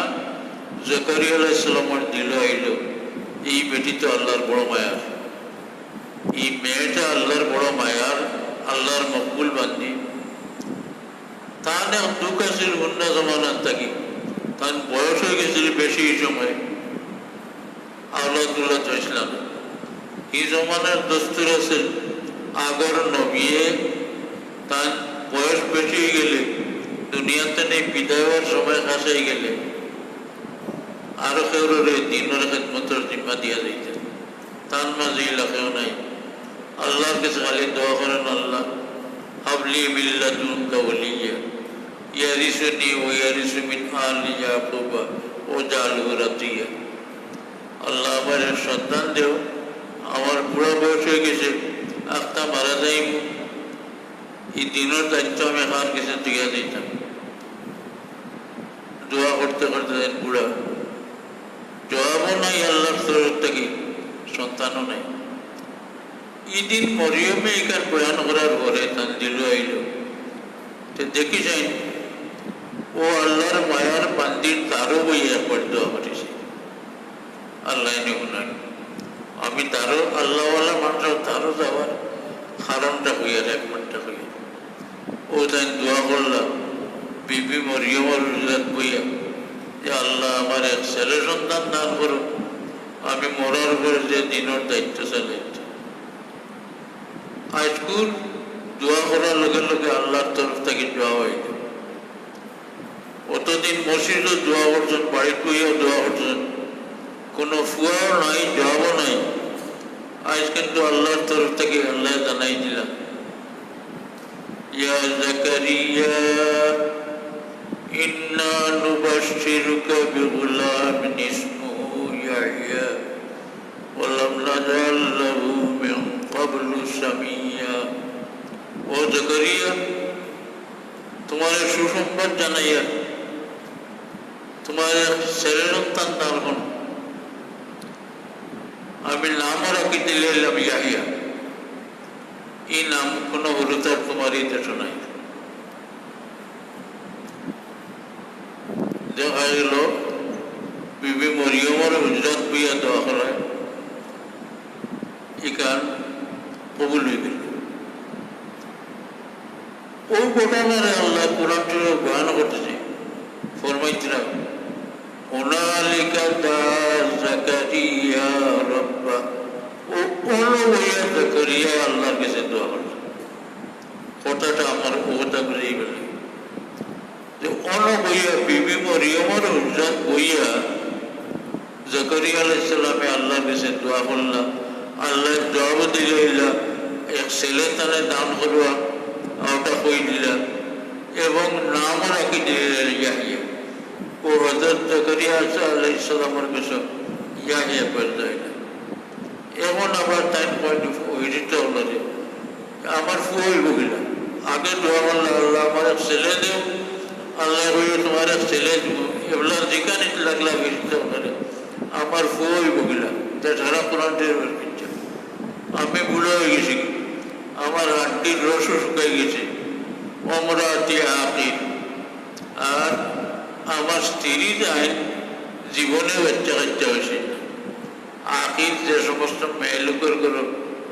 জাকারিয়া আলাইহিস সালামের দিল আইল এই বেটি তো আল্লাহর বড় মায়ার, এই মেয়েটা আল্লাহর বড় মায়ার, আল্লাহর মকবুল বান্দি। তাহলে দুঃখ আছিল অন্য জমানার থাকি, তার বয়স হয়ে গেছিল বেশি এই সময়, আল্লাহ হয়েছিল না। এই জমানার দস্তুর আছে আগর নবিয়ে তার বয়স বেশি হয়ে গেলে দুনিয়াতে নেই, বিদায় হওয়ার সময় কাছে হয়ে গেলে আরো কেউ দিনের খেদমতের জিম্মা দিয়া যাইতে, তার মাঝে এলাকাও নাই। আল্লাহর কাছে খালি দোয়া করেন, আল্লাহ হাবলি মিন লাদুনকা ওয়ালিয়্যা ইয়ারিসুনি ওয়া ইয়ারিসু মিন আলি ইয়াকুবা ওয়াজআলহু রাদিয়্যা। আল্লাহ আমার সন্তান দেও, আমার বুড়া বয়স হয়ে গেছে, আত্মা মারা যাইব, এই দিনের দায়িত্ব আমি আমার কাছে দিয়া দিতাম। দোয়া করতে করতে দেন বুড়া, জবাবও নাই আল্লাহর তরফ থেকে, সন্তানও নাই। এই দিন মরিয়মে এখান বয়ান করার পরে তার দিল আইল, দেখি যাই ও আল্লাহর মায়ার বান্দির তারও বই একবার দোয়া করেছে। আল্লাহ শুনাই আমি তারও আল্লাহওয়ালা মানুষ, তারও যাওয়ার কারণটা হইয়া একমানটা হইয়া ও তাই দোয়া করলাম বিবি মরিয়মর রুজাত বইয়া যে আল্লাহ আমার এক ছেলে সন্তান দান করো, আমি মরার পরে যে দিনের দায়িত্ব চালাইত। আজকুর দোয়া করার লগে লগে আল্লাহর তরফ থেকে দোয়া হইল। অতদিন মসজিদও দোয়া করছেন, বাড়ির বইয়াও দোয়া করছেন, কোনো ফুয়াও নাই, জবাবও নাই। আজ কিন্তু আল্লাহর তরফ থেকে আল্লাহ জানাই দিলাম, ইয়া জাকারিয়া ইন্না নুবাশশিরুকা বিগুলামিন ইসমুহু ইয়াহইয়া ওয়া লাম নাজআল লাহু মিন ক্বাবলু সামিয়্যা। ও জাকারিয়া, তোমার সুসংবাদ জানাইয়া তোমার ছেলে সন্তান দান করুন, আমি নামও রাখি দিলাম ইয়াহিয়া। এই নাম কোনো হলুতার তোমার এই দেশ নাই। দেখা গেল বিবি মরিয়মর হুজরত বইয়া দেওয়া করা এখান কবুল হয়ে গেল। ও ঘটনারে আল্লাহ কোরআন বয়ান করতেছে, ফরমাইতরা হুনালিকা দাআ জাকারিয়া রাব্বা। ও বইয়া জাকারিয়া আল্লাহর কাছে দোয়া করছে। কথাটা আমার কথা বুঝেই গেল যে বইয়া বিবি মরিয়মর হুজরত বইয়া জাকারিয়া আলাইহিস সালামে আল্লাহর কাছে দোয়া করলাম। আল্লাহ জবাব দিলা এক ছেলে তারে দান করবা, ওটা কই দিলা এবং নামও রাখি দিলেন ইয়াহিয়া। ও হযরত জাকারিয়া আলাইহিস সালামের কাছে ইয়াহিয়া পয়দা হইল। এমন আবার তাই ওইটা হলো যে আমার ফুয়াই বকিলা আগে দোয়া করলাম, আল্লাহ আমার এক ছেলে দেও, আল্লাহ বইয়ে তোমার এক ছেলে দেব, এগুলা যেখানে লাগলা বেশিতে ওখানে আমার ফুয়াই বকিলা। তাই সারা কোরআন কিনছে। আমি বুড়ো হয়ে গেছি, আমার হাড্ডির রসও শুকাই গেছে, অমরাতি আকির। আর আমার স্ত্রী যায় জীবনে বাচ্চা কাচ্চা হয়েছে। আকির যে সমস্ত মেয়ে লোকের করো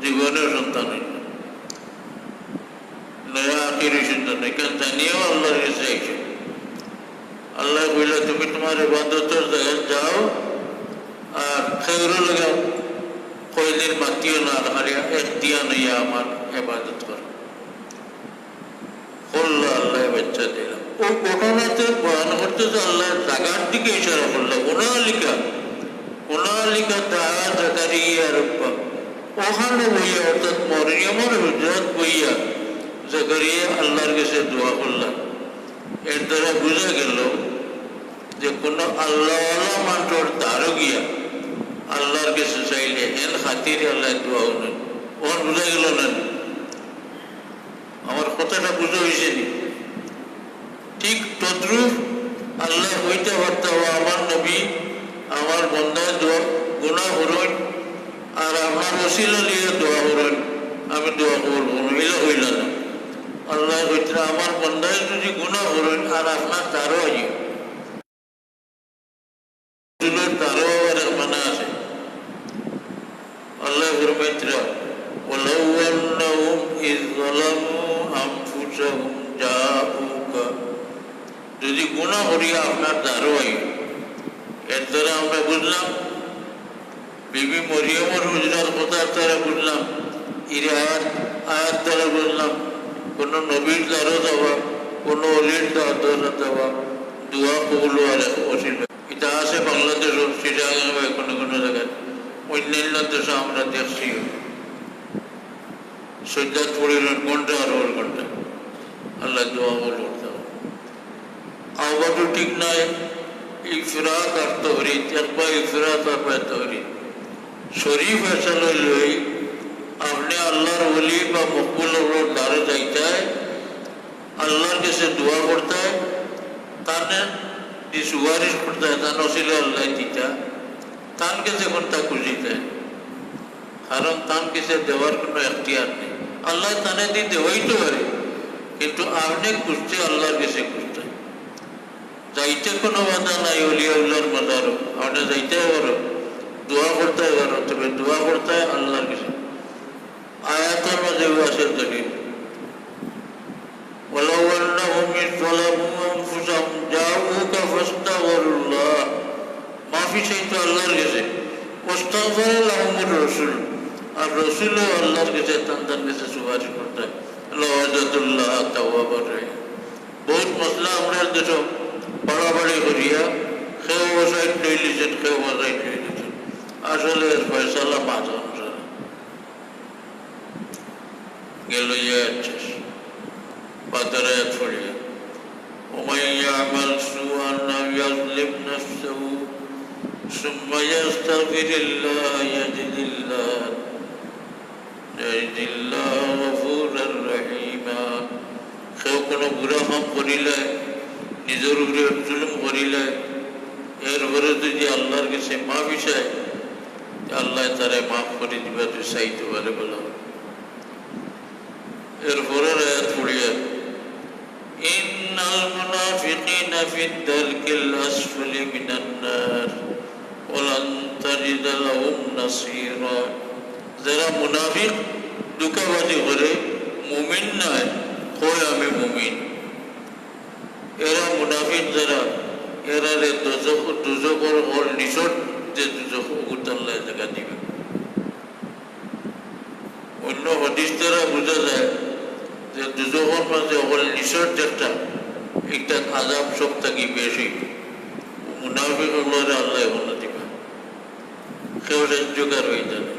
জীবনেও সন্তান হইল, নয়া আকির সন্তান এখানে জানিয়েও আল্লাহর কাছে আইছে। আল্লাহ বললে তুমি তোমার ইবাদতের জায়গায় যাও আর খেউরও লাগাও, কয়দিন মাতিও না, খালি এক দিয়া নইয়া আমার ইবাদত করো। করলো আল্লাহ বাচ্চা দিলাম। ও ঘটনাতে বয়ান করতেছে আল্লাহর জায়গার দিকে ইশারা করলো, হুনালিকা দাআ জাকারিয়া রাব্বা। ওখানে বইয়া অর্থাৎ মরিয়মের হুজরত বইয়া জাকারিয়া আল্লাহর কাছে দোয়া করলাম। এর দ্বারা বোঝা গেল যে কোনো আল্লাহওয়ালা মানুষের দ্বারও গিয়া আল্লাহর কাছে চাইলে হেন খাতিরে আল্লাহ দোয়া হলেন। ওখান বোঝা গেল না? আমার কথাটা বুঝে হয়েছে নি? ঠিক তদ্রুপ আল্লাহ হইতে পারতাম আমার নবী আমার বন্ধায় গুনাহ করুন আর আমার ওসিলা নিয়ে দোয়া করুন, আমি দোয়া করবো, এলা হইল না। আল্লাহ হইতে আমার বন্ধায় যদি গুনাহ করুন আর আপনার তারও আই তারও আবার মানা আছে। আল্লাহ ফরমাইতরা ওয়ালাউ আন্নাহুম ইয যালামু আনফুসাহুম জাউকা, যদি গুনাহ করিয়া আপনার দ্বারও আই। এর দ্বারা আমরা বুঝলাম বিবি মরিয়মের হুজরার কথার দ্বারা বুঝলাম, এর আয়াত দ্বারা বুঝলাম কোনো নবীর দ্বারও যাওয়া, কোনো অলির দ্বারা যাওয়া দোয়া কবুল হওয়ার অসিল। এটা আছে বাংলাদেশও, চিটাগাং কোনো কোনো জায়গায়, অন্যান্য দেশে আমরা দেখছি সজ্জাত পড়িলেন ঘন্টা আর ওর ঘন্টা আল্লাহ দোয়া কবুল করতে হবে। আহ্বানও ঠিক নাই, ইফরাত আর তহরিদ, একবার ইফরাত আর বা তহরিদ শরীফ ফেসল লই আপনি আল্লাহর ওলি বা মকবুলের দ্বারে যাইতায়, আল্লাহর কাছে দোয়া করতায়, তানে সুপারিশ করতায়, তা নছিল আল্লাহ দিতা, তানকে যখন তা খুঁজিতে, কারণ তান কাছে দেওয়ার কোনো এখতিয়ার নেই। আল্লাহ তানে দিতে হইতে পারে, কিন্তু আপনি খুঁজতে আল্লাহর কাছে খুঁজতে যাইতে কোনো বাধা নাই। অলিয়াউল্লাহর মাজারও আপনি যাইতে পারো, দোয়া করতে পারো, তবে দোয়া করতে আল্লাহর কাছে। আয়াতের মাঝে আছে দলিল, ولو أنهم إذ ظلموا أنفسهم جاءوك فاستغفروا الله ما في شيء আল্লাহর কাছে واستغفر لهم الرسول আর রসুলও আল্লাহর কাছে তাদের কাছে সুপারিশ করতে লওয়াজাতুল্লাহ তাওয়াবার রহিম। বহুত মশলা আমরা দেশ বাড়াবাড়ি করিয়া কেউ বসাইট লই লিছেন, কেউ বসাইট লই লিছেন, আসলে ফয়সালা পাঁচ অনুসারে গেল যাচ্ছে বাজারে ছড়িয়ে ومن يعمل سوءا أو يظلم نفسه ثم يستغفر الله يجد الله غفورا رحيما। কেউ কোনো বুড়া কাম করিলে, নিজের উপরে জুলুম করিলে, এরপরে যদি আল্লাহর কাছে মাফ চায়, আল্লাহ তারে মাফ করে দিবা চাইতে পারে বলা। এরপরে আয়াত পড়িয়া ইন্নাল মুনাফিকিনা ফিদ দারকিল আসফালি মিনান নার ওয়ালান তাজিদা লাহুম নাসীরা। যারা মুনাফিক দুঃখাবাজি করে, মুমিন নয়, কয় আমি মুমিন, এরা মুনাফিক যারা, এরা দুজকর হল নিচট যে দুজক উতাল্লাহ জায়গা দিবে। অন্য হদিস দ্বারা বোঝা যায় যে দুজকর মাঝে হল নিচট যেটা, একটা আজাব সব থাকি বেশি, মুনাফিক হলে আল্লাহ হলে দিবে, কেউ রাজ্যকার হয়ে যাবে।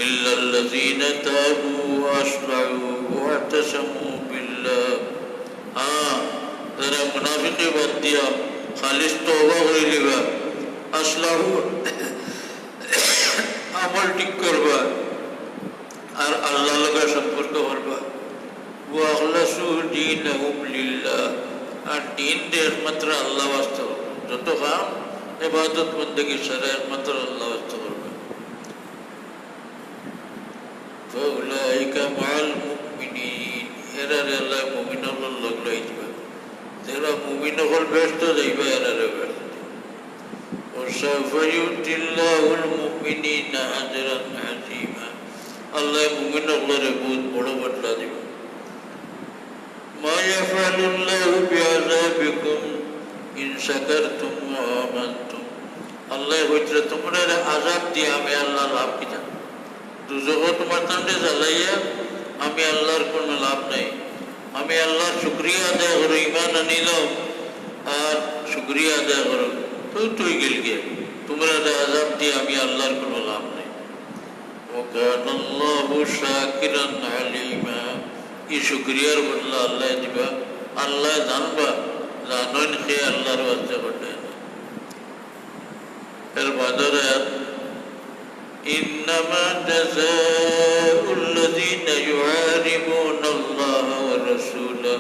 إلا الذين تابوا وأصلحوا واعتصموا بالله। যারা মুনাফিকি বাদ দিয়া খালিস তওবা করে লিবা, আসলাহু আমল ঠিক করবা, আর আল্লাহ লগা সম্পর্ক করবা, ওয়া আখলাসু দীনহুম লিল্লাহ, আর দিন একমাত্র আল্লাহ ওয়াস্তে, যত কাম ইবাদত বন্দেগী সারা একমাত্র আল্লাহ ওয়াস্তে করবা। فأولئك مع المؤمنين এরারে আল্লাহ মুমিন হল লোক লইবা, যারা মুমিন হল ব্যস্ত যাইবা এরারে ব্যস্ত। وسوف يؤتي الله المؤمنين أجرا عظيما আল্লাহ মুমিন হলরে বহুত বড় বদলা দিবা। ما يفعل الله بعذابكم إن شكرتم وآمنتم। আল্লাহ হইতে তোমরা আযাব দিয়ে আমি আল্লাহ লাভ কিনা, দুজগৎ তোমার সামনে জ্বালাইয়া আমি আল্লাহর কোনো লাভ নেই। আমি আল্লাহর শুক্রিয়া আদায় করো, ইমান আনিলাম আর শুক্রিয়া আদায় করো, তো তুই গেল গিয়ে তোমরা আযাব দিয়ে আমি আল্লাহর কোনো লাভ নেই। ওয়াকানা আল্লাহু শাকিরান আলিমা। এই শুক্রিয়ার বদলা আল্লাহ দিবা, আল্লাহ জানবা, জানেন সে আল্লাহর ওয়াস্তে করতে। এর বাজারে إنما جزاء الذين يحاربون الله ورسوله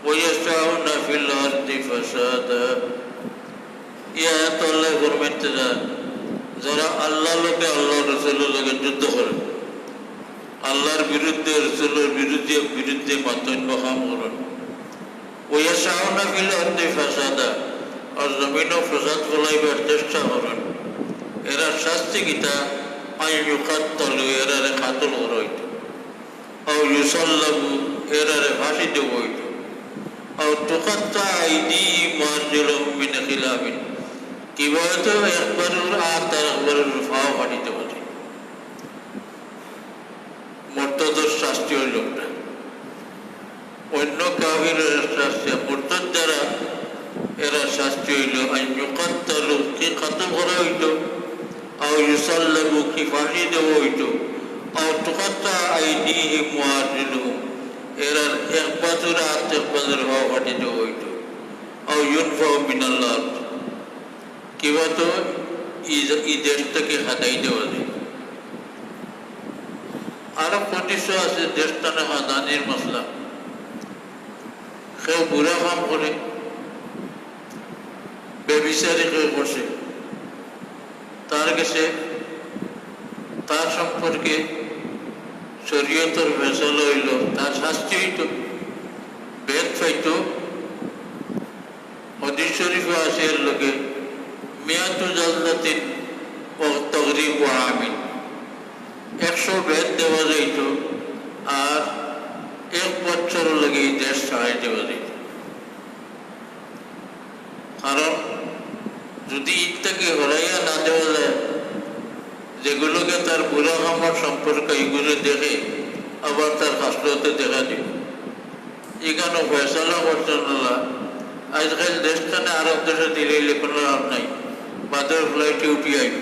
ويسعون في الأرض فسادا। يا الله فرمت যারা আল্লাহ লোকে আল্লাহ রসুলের লোকে যুদ্ধ করে, আল্লাহর বিরুদ্ধে রসুলের বিরুদ্ধে মাতন্য কাম করেন, ওয়াসাউনা ফিল আরদি ফাসাদা, আর জমিনও ফাসাদ ফলাইবার চেষ্টা করেন, এরা শাস্তি গীতা আইয়ুকাত্তালু এরারে কাতল হইত, আও ইউসাল্লাবু এরারে ফাঁসি দেব হইত, আও তুকাত্তা আইদিহিম ওয়া আরজুলুহুম মিন খিলাফিন, কিবা তো একবারের হাত আর একবারের পাও ফাটিতে পারে। মুরতাদের শাস্তি হইল না, অন্য কাফিরের শাস্তি, মুরতাদ যারা এরা শাস্তি হইল আইয়ুকাত্তালু কি কাতল করা হইত, আও ইউসাল্লাবু কি ফাঁসি দেওয়া হইত, আও তুকাত্তা আইদিহিম ওয়া আরজুলুহুম এরার এক বাজুর হাত এক বাজুর পাও ফাটি দেওয়া হইত। আও ইউনফাউ মিনাল্লাহ, কিবা তো এই দেশটাকে হাতাই দেওয়া যায়। আরো প্রতিশো আছে দেশটানে হাদানির মশলা। কেউ বুড়া কাম করে, বেবিচারি কেউ বসে, তার কাছে তার সম্পর্কে শরীয়তের ফেসলা হইল, তার শাস্তি হইত, বেদ পাইত। হাদিস শরীফে আছে এর লোকে মিয়াতু জালদাতিন ও তগরিব ও আমিন, 100 বেদ দেওয়া যাইত আর 1 বছর লাগে এই দেশ ছাড়াই দেওয়া যাইত। কারণ যদি ঈদটাকে হরাইয়া না দেওয়া যায়, যেগুলোকে তার বুড়া কামার সম্পর্ক এইগুলো দেখে আবার তার হাসলতে দেখা দিব। এখানে ফয়সালা করছেন না। আজকাল দেশটানে আরব দেশে দিলে কোনো লাভ নাই। বাদের ফ্লাইটে উঠি আইব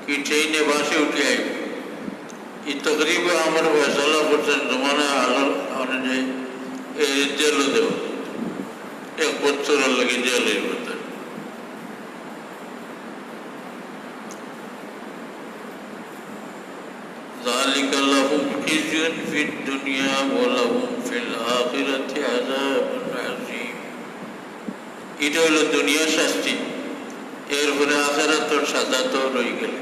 কি ট্রেনে বাসে উঠি আইব। এই তকরিবে আমার ফয়সালা করছেন জমানা আলো অনুযায়ী জেলও দেব, 1 বছরের লাগে জেল হইব। ذلك لهم خزي في الدنيا ولهم في الآخرة عذاب عظيم। এটা হলো দুনিয়ার শাস্তি, এরপরে আখিরাতের সাজা তো রয়ে গেল।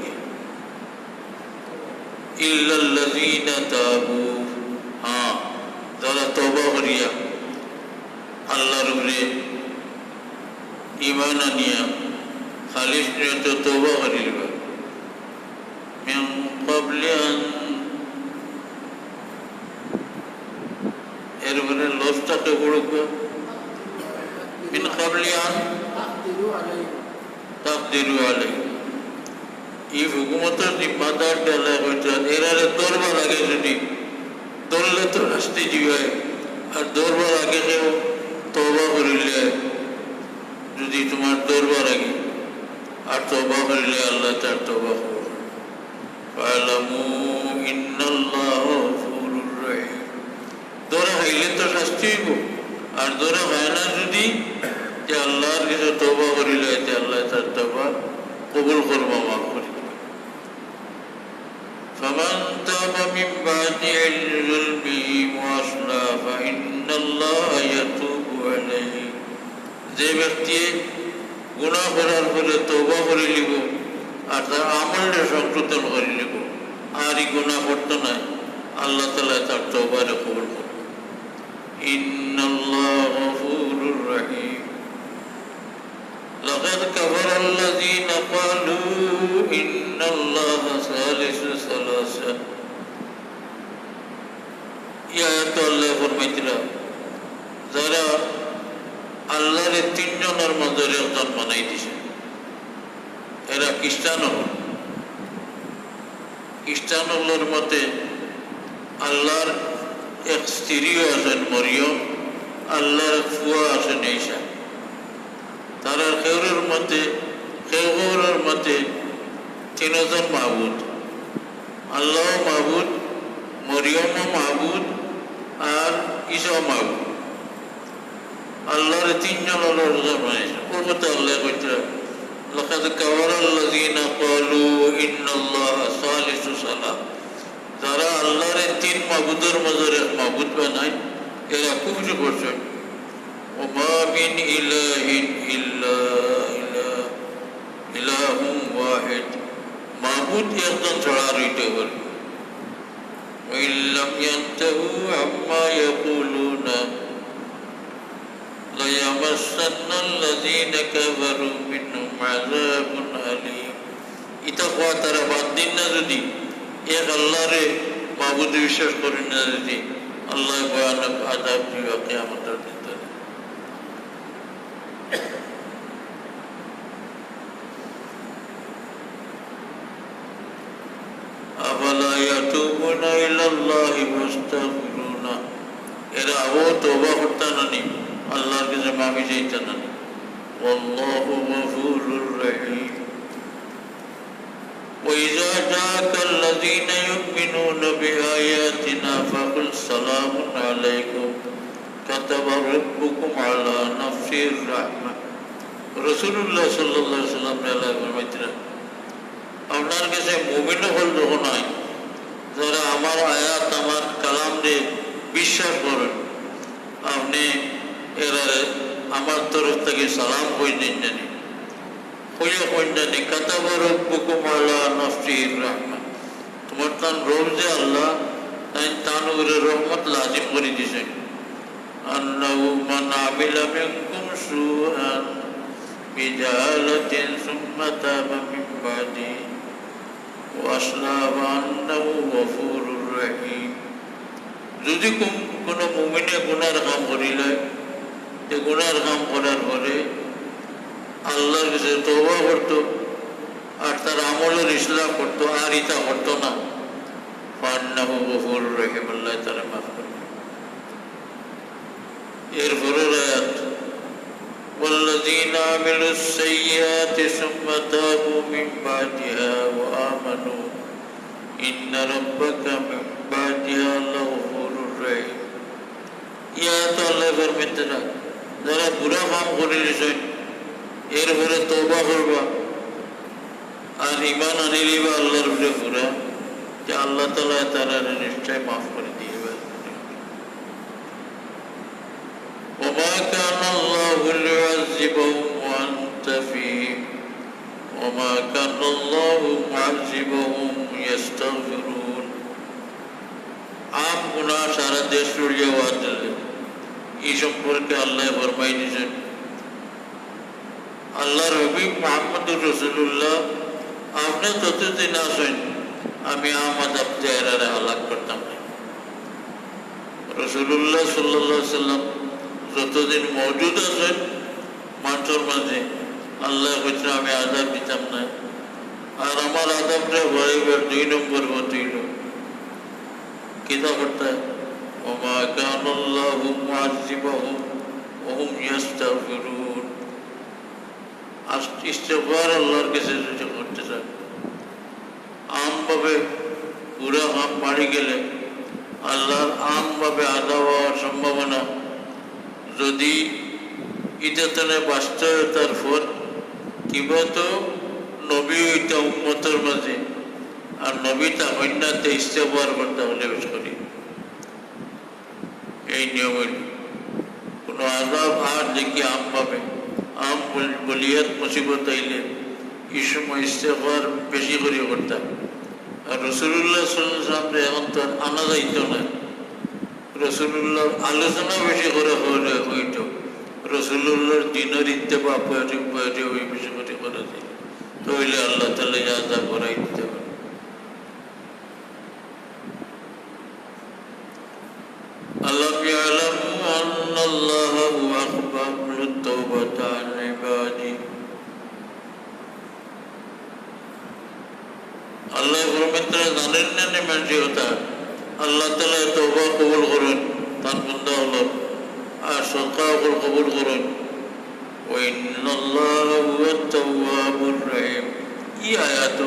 ইল্লাল্লাযীনা তাবু, যারা তওবা করিয়া আল্লাহর উপরে ঈমান আনিয়া খালিস নিয়তে তওবা করিবা। من قبل أن এরপরে লসটাকে পড়ুক من قبل أن تقدروا عليه। এই হুকুমতের জিম্মাদার ডালা হইতে এরারে দরবার আগে যদি দৌড়লে তো শাস্তি দিবে, আর দরবার আগে কেউ তওবা করিলে, যদি তোমার দরবার আগে আর তওবা করিলে আল্লাহ তার তওবা করবে। فاعلموا إن الله غفور رحيم। দৌড়া খাইলে তো শাস্তি হইব, আর দৌড়া হয় না যদি, যে আল্লাহর কাছে তওবা করিলে আল্লাহ তার তওবা কবুল করব, মাফ করে দিবে। فمن تاب من بعد ظلمه وأصلح فإن الله يتوب عليه। যে ব্যক্তি গুনাহ করার ফলে তওবা করে নিব আর তার আমলটা সংশোধন করে নিব, আর এই গুনাহ করতো না, আল্লাহ তাআলা তার তওবারে কবুল করবে। ইন্নাল্লাহু গফুরুর রহিম। লাকাদ কাফারা আল্লাযীনা ক্বালু ইন্নাল্লাহা সালিসু সালাসা। ইয়া তো আল্লাহ ফরমাইতরা, যারা আল্লাহর 3 জনের মধ্যে একজন বানাই দিছে, এরা খ্রিস্টান হল। খ্রিস্টান হলোর মতে আল্লাহর এক স্ত্রীও আছেন মরিয়ম, আল্লাহর ফুয়া আছেন ঈসা। তারা কেউরের মতে 3 জন মাহবুদ, আল্লাহ মাহবুদ, মরিয়মও মাহবুদ, আর ঈসাও মাহবুদ। আল্লাহর 3 জন আল্লাহর বানাইছে। পূর্বতে আল্লাহ কইতে لقد كفر الذين قالوا إن الله ثالث ثلاثة। যারা আল্লাহর 3 মাবুদের মধ্যে এক মাবুদ বানায়, এরা কুফর করছে। وما من إله إلا إله واحد। মাবুদ একজন ছাড়া রইতে পারে। وإن لم ينتهوا عما يقولون ليمسن الذين كفروا منهم عذاب أليم। ইতা কোয়া তারা বাদ দিন না, যদি এক আল্লাহরে মাবুদ বিশ্বাস করেন না, যদি আল্লাহ ভয়ানক আযাব দিবে কিয়ামতের দিন। আফালা ইয়াতুবুনা ইলাল্লাহি ওয়াস্তাগফিরুনা। এরা আবু তওবা করতে না, আল্লাহর কাছে মাফি চাইতে না। আল্লাহু গফুরুর রহিম। وإذا جاءك الذين يؤمنون بآياتنا فقل سلام عليكم কাতাবা রাব্বুকুম আলা নাফসির রাহমা। রাসূলুল্লাহ সাল্লাল্লাহু আলাইহি ওয়াসাল্লাম ফরমাইছিলেন, আপনার কাছে মুমিন হল যখন হয়, যারা আমার আয়াত আমার কালাম দিয়ে বিশ্বাস করেন, আপনি এরা আমার তরফ থেকে সালাম কইলেন জানি, কইয়া জানি কাতাবা রাব্বুকুম আলা নাফসির রাহমা। তোমার তান রব যে আল্লাহ, তাই তান উপরে রহমত লাজিম করে দিয়েছেন। আন্নাহু মান আমিলা মিনকুম সুআন বিজালাতিন সুম্মা তাবা মিন বাদি ওয়া আসলাহা আন্নাহু গফুরুর রহিম। যদি কোনো মুমিনে গুনার কাম করিলে, যে গুনার কাম করার পরে আল্লাহর কাছে তওবা করতো আর তার আমলের ইসলাহ করতো, আর ইতা করতো না, আন্নাহু গফুরুর রহিম, আল্লাহ তাআলা মাফ করবেন। এরপরের আয়াত, ওয়াল্লাযীনা আমিলুস সাইয়্যাতি সুম্মা তাবু মিন বাদিহা ওয়া আমানু ইন্না রাব্বাকা মিন বাদিহা লাগফুরুর রহিম। ইয়া তো আল্লাহ ফরমাইতেন, যারা বুরা কাম করে লিছেন এরপরে তওবা করবা আর ঈমান আনি লিবা আল্লাহর উপরে পুরা, যে আল্লাহ তাআলা তারা নিশ্চয় মাফ করে দিবেন। وما كان الله ليعذبهم وأنت فيهم وما كان الله معذبهم يستغفرون। আম গুনাহ সারা দেশ জুড়ে ওয়াজ এই সম্পর্কে আল্লাহ ফরমাই দিয়েছেন, আল্লাহর হাবিব মুহাম্মদুর রাসূলুল্লাহ, আপনি যতদিন আসেন আমি আমাদ আবদারে হালাক করতাম না। রাসূলুল্লাহ সাল্লাল্লাহু আলাইহি সাল্লাম যতদিন মওজুদ আছেন মানুষের মাঝে, আল্লাহ বলছেন আমি আযাব দিতাম না। আর আমার আযাবটা ভয়াবহ 2 নম্বর হইল কিতা করতে, ওমা কানাল্লাহু মুআযিবাহুম ওয়া হুম ইস্তাগফিরুন। ইস্তিগফার আল্লাহর কাছে যদি করতে চান, আমভাবে পুরা আম মারি গেলে আল্লাহর আমভাবে আযাব হওয়ার সম্ভাবনা, যদি ইতাতনে বাস্তবতার ফল কিবা তো নবী হইতা উম্মতের মাঝে, আর নবী তা হইনাতে ইস্তেগফার করতে হলে বেশ করি। এই নিয়ম হইল কোনো আযাব আর দেখি আম পাবে, আম বলিয়াত মুসিবত আইলে এই সময় ইস্তেগফার বেশি করে করতাম। আর রাসূলুল্লাহ সাল্লাল্লাহু আলাইহি ওয়াসাল্লাম এখন তো আনা যাইতো না, রাসূলুল্লাহ আলোচনা বেশি করে হইত, রাসূলুল্লাহর দিনের ইত্তেবা পয়রে ওই বেশি করে করা যায়, তো হইলে আল্লাহ তাআলা যা করাই দিতে পারে। আল্লাহ ইয়ালামু আন্নাল্লাহা হুয়া আকবারুত তাওবাতা আন ইবাদি। আল্লাহ ফরমাইতে জানেন না নেমেন্টি হতা, আল্লাহ তাআলা তওবা কবুল করেন তার বান্দা হলো, আর সদকা কবুল করেন। ওয়া ইন্নাল্লাহা হুয়াত তাওয়াবুর রহিম। এই আয়াত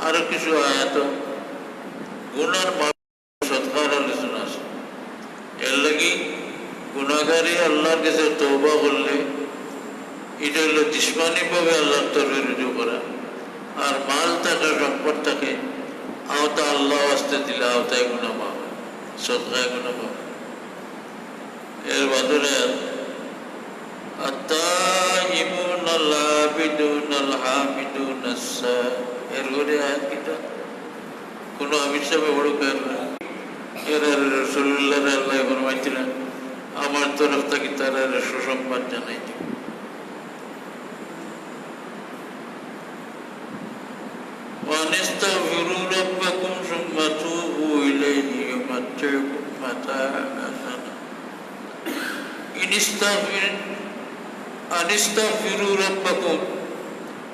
আর কিছু আয়াত গুনার মাফ সদকার আলোচনা আছে। এর লাগি গুনাহগারে আল্লাহর কাছে তওবা করলে এটা হলো জিসমানিভাবে আল্লাহর তরফে রুজু করা, আর মাল থাকে সম্পদ থাকে আওতা আল্লাহ আসতে দিলে আওতায় গুনাহ মাফ, সদকায় গুনাহ মাফ। এর বাদরে আত-তাইবুন আল-আবিদুন আল-হামিদুন আস-সা, এর ঘরে আয়াত কিটা কোনো আবিষ্কারে বড় কাজ না। এর রাসূলুল্লাহ আল্লাহ ফরমাইছিলেন আমার তরফ থেকে তারা সুসংবাদ জানাই দিব। وَأَنِسْتَغْفِرُوا رَبَّكُمْ ثُمَّ تُوبُوا إِلَيْهِ يُمَتِّعْكُم مَتَاعًا حَسَنًا আনিস্তাগফিরু রাব্বাকুম,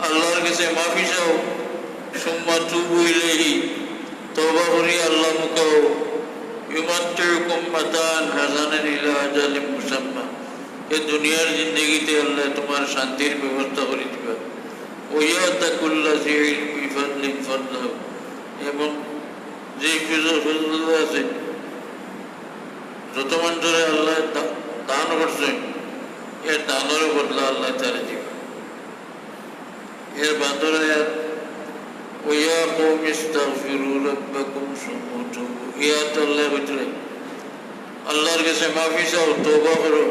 আল্লাহর কাছে মাফি চাও, সুম্মা তুবু ইলাইহি, তওবা করি আল্লাহ মুখাও, ইউমাত্তিউকুম মাতাআন হাসানান ইলা আজালিন মুসাম্মা, এই দুনিয়ার জিন্দেগিতে আল্লাহ তোমার শান্তির ব্যবস্থা করে দিবা। ওয়াইয়াতা কুল্লাযি ইলমি ফাদলিন ফাদলাহু, এবং যে ফজল আছে যত মানুষের আল্লাহ দান করছেন, এর দানেরও বদলা আল্লাহ তারা দিবে। এর বাদরে ওয়া কওমি ইস্তাগফিরু রাব্বাকুম সুম্মা তুবু ইলাইহি আল্লাহ বলে আল্লাহর কাছে মাফি চাও, তওবা করো।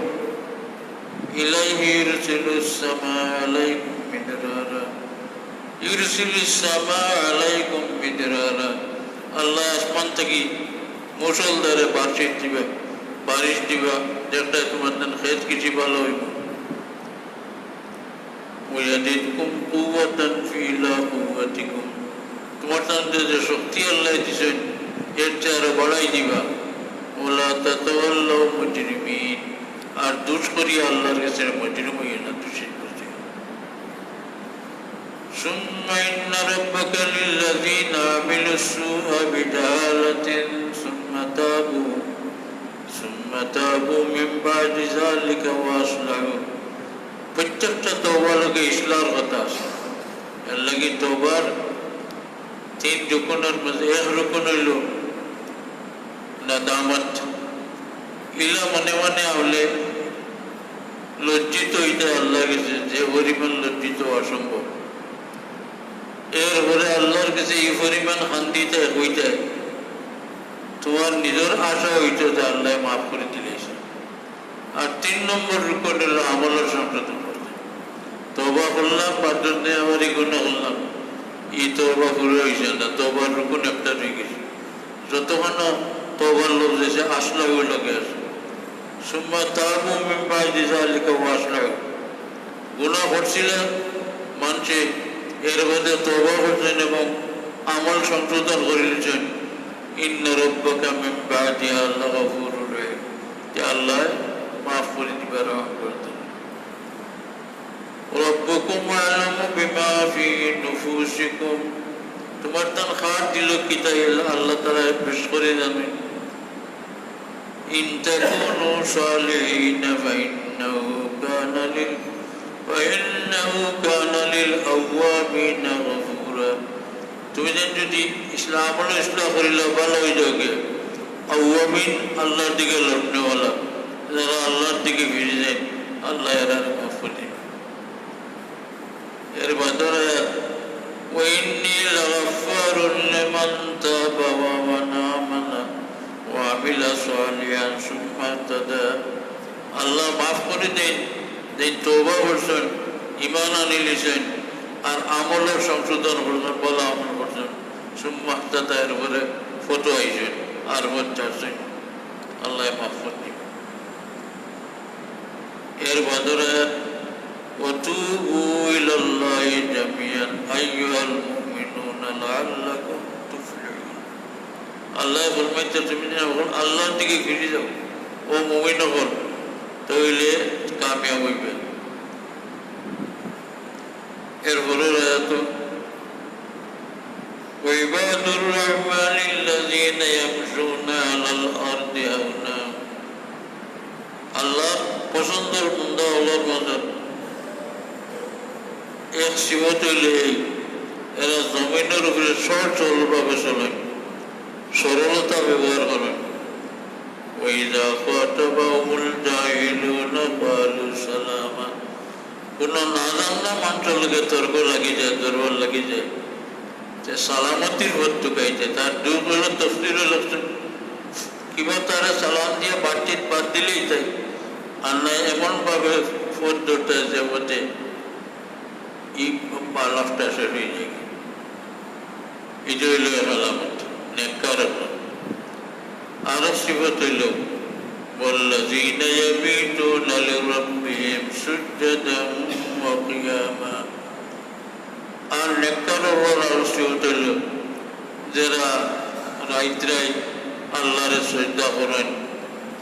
ইলাইহি ইরসিলুস সামা আলাইকুম মিদরারা, ইরসিলুস সামা আলাইকুম মিদরারা, আল্লাহ আসমান থেকে মুষলধারে বারিশ দিবা, যেটা তোমার খেত কিছু ভালো হইব। ওয়াজিদকুম কুওয়াতান ফিলা কুওয়াতিকুম, তোমার তান্তে যে শক্তি আল্লাহ দিছেন এর চেয়ে আরো বাড়াই দিবা। ওয়ালা তাতাওয়াল্লাউ মুজরিমিন, আর দুষ করিয়া আল্লাহর কাছে মুজরিম হইয়া না, দোষী করছে। সুম্মা ইন্না রাব্বাকা লিল্লাযীনা আমিলুস সুআ বিজাহালাতিন সুম্মা তাবু মিন বা'দি যালিকা ওয়া আসলাহু। প্রত্যেকটা তওবার লগে ইসলাহর কথা আছে। এর লাগি তওবার 3 রুকনের মধ্যে এক রুকন হইল নাদামত। ইলা মনে মনে হলে লজ্জিত হইতে আল্লাহ গেছে, যে পরিমাণ লজ্জিত অসম্ভব। এরপরে আল্লাহর কাছে এই পরিমাণ শান্তিতে হইতে তোমার নিজের আশা হইতে যে আল্লাহ মাফ করে দিলেছে। আর 3 নম্বর রুকন হল আমলের সংশোধন করতে। তওবা করলাম, বাদর দিয়ে আমার এই গুনাহ করলাম, এই তওবা পুরো হয়েছে না, তওবার রুকন একটা রয়ে গেছে। যতক্ষণ তওবার লোক যেছে আসলাহু লগে আছে। সুম্মা তাবু মিন বা'দি যালিকা ওয়া আসলাহু, গুনাহ করছিলেন মানুষে, এর মধ্যে তওবা করছেন এবং আমল সংশোধন করে নিয়েছেন। ইন্না রাব্বাকা মিন বা'দিহা লাগাফুরুর রহিম, যে আল্লাহ মাফ করে দিবার রহম করতেন। রব্বুকুম আ'লামু বিমা ফি নুফুসিকুম, তোমার তান খাট দিল কিতাব আল্লাহ তাআলা পেশ করে জানেন। ইন তাকুনু সালিহিনা ফাইন্নাহু কানা লিল আওয়াবিনা গফুরা, তুমি যদি ইসলাম করিলে ভালো হয়ে যাবে। আওয়াবিন আল্লাহর দিকে লড়নেওয়ালা, যারা আল্লাহর দিকে ফিরে যায় আল্লাহ এরা মাফ করে। এর বাদরে ওয়াইন্নী লাগাফফারুন লিমান তাবা ওয়া আমানা ওয়া আমিলা সালিহান সুম্মা ইহতাদা, আল্লাহ মাফ করে দেন যে তওবা করছেন, ঈমান আনিলেছেন, আর আমলের সংশোধন করছেন, ভালো আমল করছেন। সুম্মা ইহতাদা, এর উপরে ফটো আইছেন আর চাচ্ছেন, আল্লাহ মাফ করে দিবেন। এর বাদরে وتوبوا إلى الله جميعا أيها المؤمنون لعلكم تفلحون, আল্লাহ ফরমাইতে তুমি যখন আল্লাহর দিকে ফিরে যাও ও মুমিন হল, তাহলে কামিয়াব হইবে। এরপরে আয়াত وعباد الرحمن الذين يمشون على الأرض هونا, আল্লাহ পছন্দের বান্দা হলোর মধ্যে এক সিবত হইলে এরা জমিনের উপরে সরলভাবে চলেন, সরলতা ব্যবহার করেন। ওয়াইযা খাতাবাহুমুল জাহিলুনা ক্বালু সালামা, কোন না জানা মানুষের লগে তর্ক লাগি যায়, দরবার লাগি যায়, যে সালামতির ভর্ত গাইছে তার দুই হল তফসিরুল হচ্ছেন কিংবা তারা সালাম দিয়ে বাতচিত বাদ দিলেই তাই আল্লাহ এমনভাবে ফোর ধরতে যে বলতে লাফটা শেষ হয়ে যায়। এই যে হইল আলামত নেককার। আরো সিফত হইল ওয়াল্লাযীনা ইয়াবীতুনা লিরাব্বিহিম সুজদান ওয়া কিয়ামা, আর নেককার আরো সিফত হইল যারা রাইতরাই আল্লাহরে সিজদা করেন,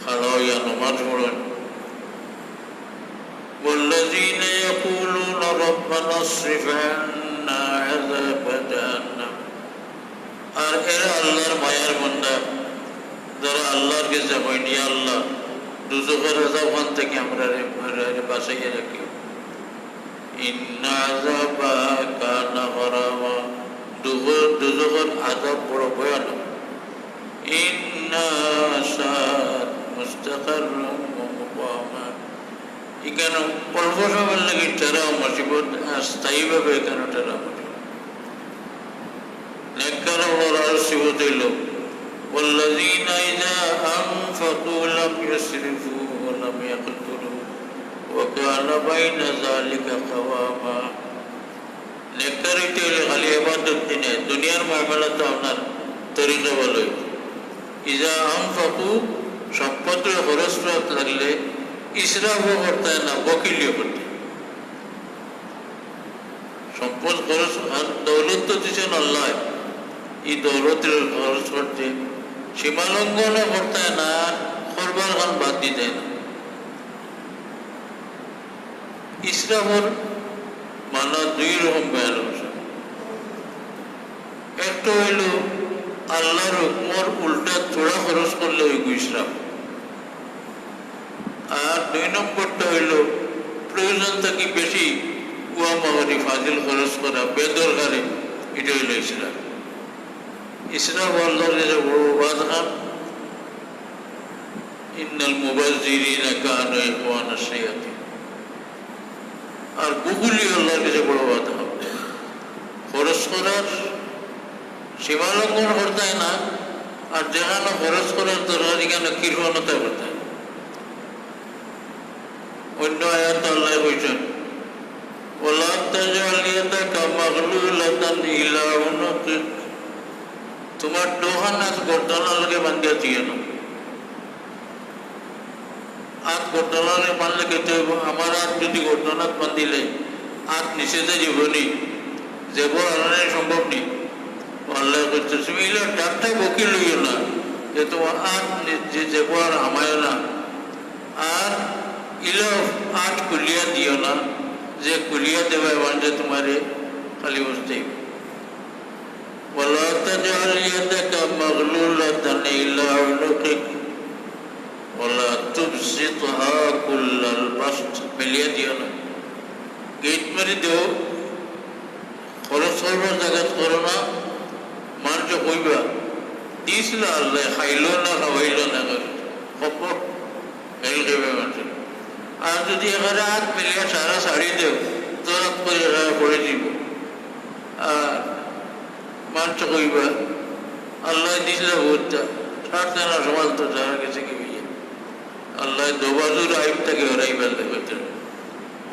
খাড়া হইয়া নামাজ পড়েন। والذين يقولون ربنا اصرف عنا عذاب جهنم, আর এরা আল্লাহর মায়ার বান্দা যারা আল্লাহর কাছে হয়নি, আল্লাহ দুজখের আযাব থেকে আমরা বাঁচাইয়া রাখি। ইন্না আযাবা কানা গরামা, দুজখের আযাব বড় ভয়ানক। ইন্না সাআত মুস্তাকাররাম ওয়া মুকামা। এখানে অল্প সময়ের লাগে টেরাও মুসিবত, স্থায়ীভাবে এখানে টেরা মুসিবত। নেককার ওরা সিবত হইল ওয়াল্লাযীনা ইযা আনফাকু লাম ইউসরিফু ওয়া লাম ইয়াকতুরু ওয়া কানা বাইনা যালিকা কাওয়ামা। নেককার হইতে হইলে খালি ইবাদত দিনে দুনিয়ার মামলাতে আপনার তরিকা ভালো। ইজা আনফাকু সম্পদ খরচ লাগলে ইসরাফও করতে না, বকিলিও করতে। সম্পদ খরচ আর দৌলত তো দিচ্ছেন আল্লাহ, এই দৌলতের খরচ করতে সীমালঙ্ঘনও করতে না, করবার গান বাদ দিতে না। ইসরাফের মানা দুই রকম বয়ান হচ্ছে। একটা হইল আল্লাহর হুকুমর উল্টা থোড়া খরচ করলে ওই ইসরাফ। আর দুই নম্বরটা হইল প্রয়োজন থেকে বেশি কুয়া মাহারি ফাজিল খরচ করা বেদরকারে, এটা হইল ইসরাফ। ইসরাফ আল্লাহর কাছে বড় বাদ খান, ইন্নাল মুবাজ্জিরিনা কানু ইখওয়ানা শায়াতিন। আর বুকুলি আল্লাহর কাছে বড় বাদ খান, খরচ করার সীমালঙ্ঘন করতে না, আর যেখানে খরচ করার দরকার এখানে কৃপণতা করতে। অন্য আয়াত আল্লাহ বলছেন ওয়ালা তাজআল ইয়াদাকা মাগলুলাতান ইলা উনুকিক, তোমার ডোহা নাচ গর্দনালকে বান্ধিয়া দিয়ে না। হাত গর্দনালে বাঁধলে খেতে হইব। আমার হাত যদি গর্দনাত বান্ধিলে হাত নিষেধে জীবনী যাব আনানো সম্ভব নেই। আল্লাহ করতে তুমি এগুলো ডাক্তার বকিল হইও না যে তোমার হাত যে যাব আর হামায় না, আর ইলো হাত কুলিয়া দিও না, যে কুলিয়া দেবে বান্ধে তোমারে খালি বুঝতেই। ولا تجعل يدك مغلولة إلى عنقك ولا تبسطها كل البسط। মিলিয়ে দিও না, গেট মারি দেও, খরচ করবার জায়গা করো না। মানুষ কইবা দিয়েছিল আল্লাহ, খাইল না খাওয়াইল না খবর হেল খাইবে মানুষ। আর যদি এখানে হাত মিলিয়ে সারা শাড়ি দেও তোরা করে পড়ে দিব। আর মানুষ কইবা আল্লাহ দিছিল ভোটটা ছাড়তে না, সমাজ তো যারা গেছে কি বিয়ে আল্লাহ দোবাজুর আইব থেকে ওরাই বেলতে করতেন।